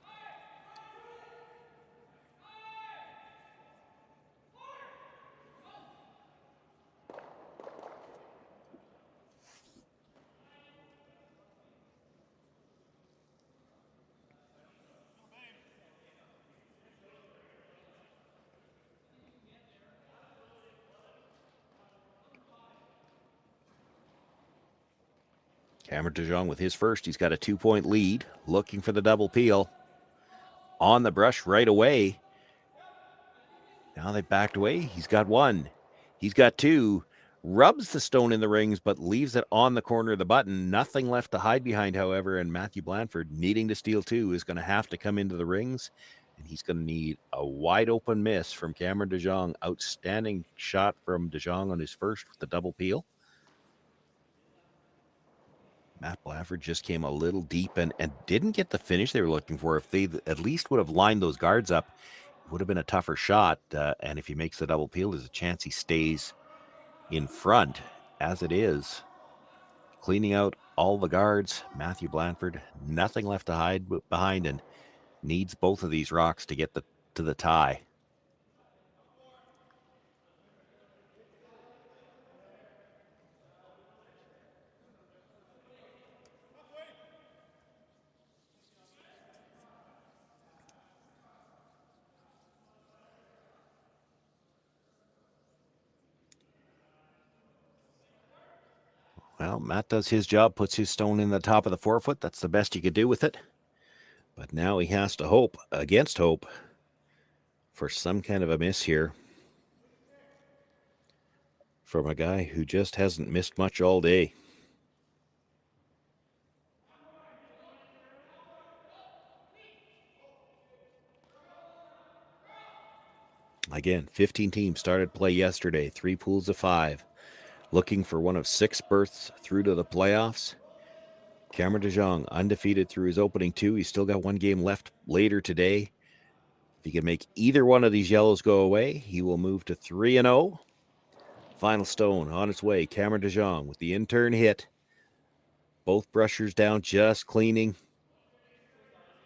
Cameron DeJong with his first. He's got a 2-point lead, looking for the double peel. On the brush right away. Now they backed away. He's got one. He's got two. Rubs the stone in the rings, but leaves it on the corner of the button. Nothing left to hide behind, however, and Matthew Blandford, needing to steal two, is going to have to come into the rings, and he's going to need a wide open miss from Cameron DeJong. Outstanding shot from DeJong on his first with the double peel. Matt Blandford just came a little deep and didn't get the finish they were looking for. If they at least would have lined those guards up, it would have been a tougher shot. And if he makes the double peel, there's a chance he stays in front. As it is, cleaning out all the guards, Matthew Blandford, nothing left to hide behind, and needs both of these rocks to get to the tie. Well, Matt does his job, puts his stone in the top of the forefoot. That's the best you could do with it. But now he has to hope, against hope, for some kind of a miss here from a guy who just hasn't missed much all day. Again, 15 teams started play yesterday, 3 pools of 5. Looking for one of 6 berths through to the playoffs. Cameron DeJong undefeated through his opening 2. He's still got 1 game left later today. If he can make either one of these yellows go away, he will move to 3-0. Final stone on its way. Cameron DeJong with the in-turn hit. Both brushers down, just cleaning.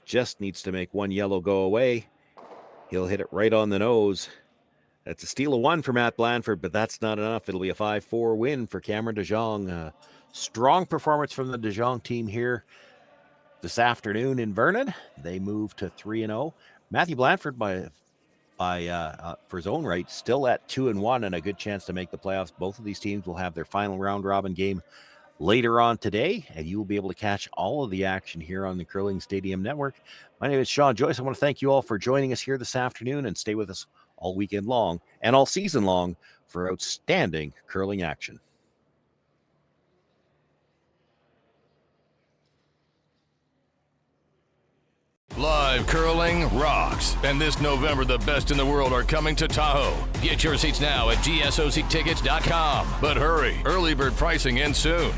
Just needs to make 1 yellow go away. He'll hit it right on the nose. That's a steal of 1 for Matt Blandford, but that's not enough. It'll be a 5-4 win for Cameron DeJong. Strong performance from the DeJong team here this afternoon in Vernon. They move to 3-0. Matthew Blandford, for his own right, still at 2-1 and a good chance to make the playoffs. Both of these teams will have their final round-robin game later on today, and you will be able to catch all of the action here on the Curling Stadium Network. My name is Sean Joyce. I want to thank you all for joining us here this afternoon, and stay with us all weekend long and all season long for outstanding curling action. Live curling rocks. And this November, the best in the world are coming to Tahoe. Get your seats now at gsoctickets.com. But hurry, early bird pricing ends soon.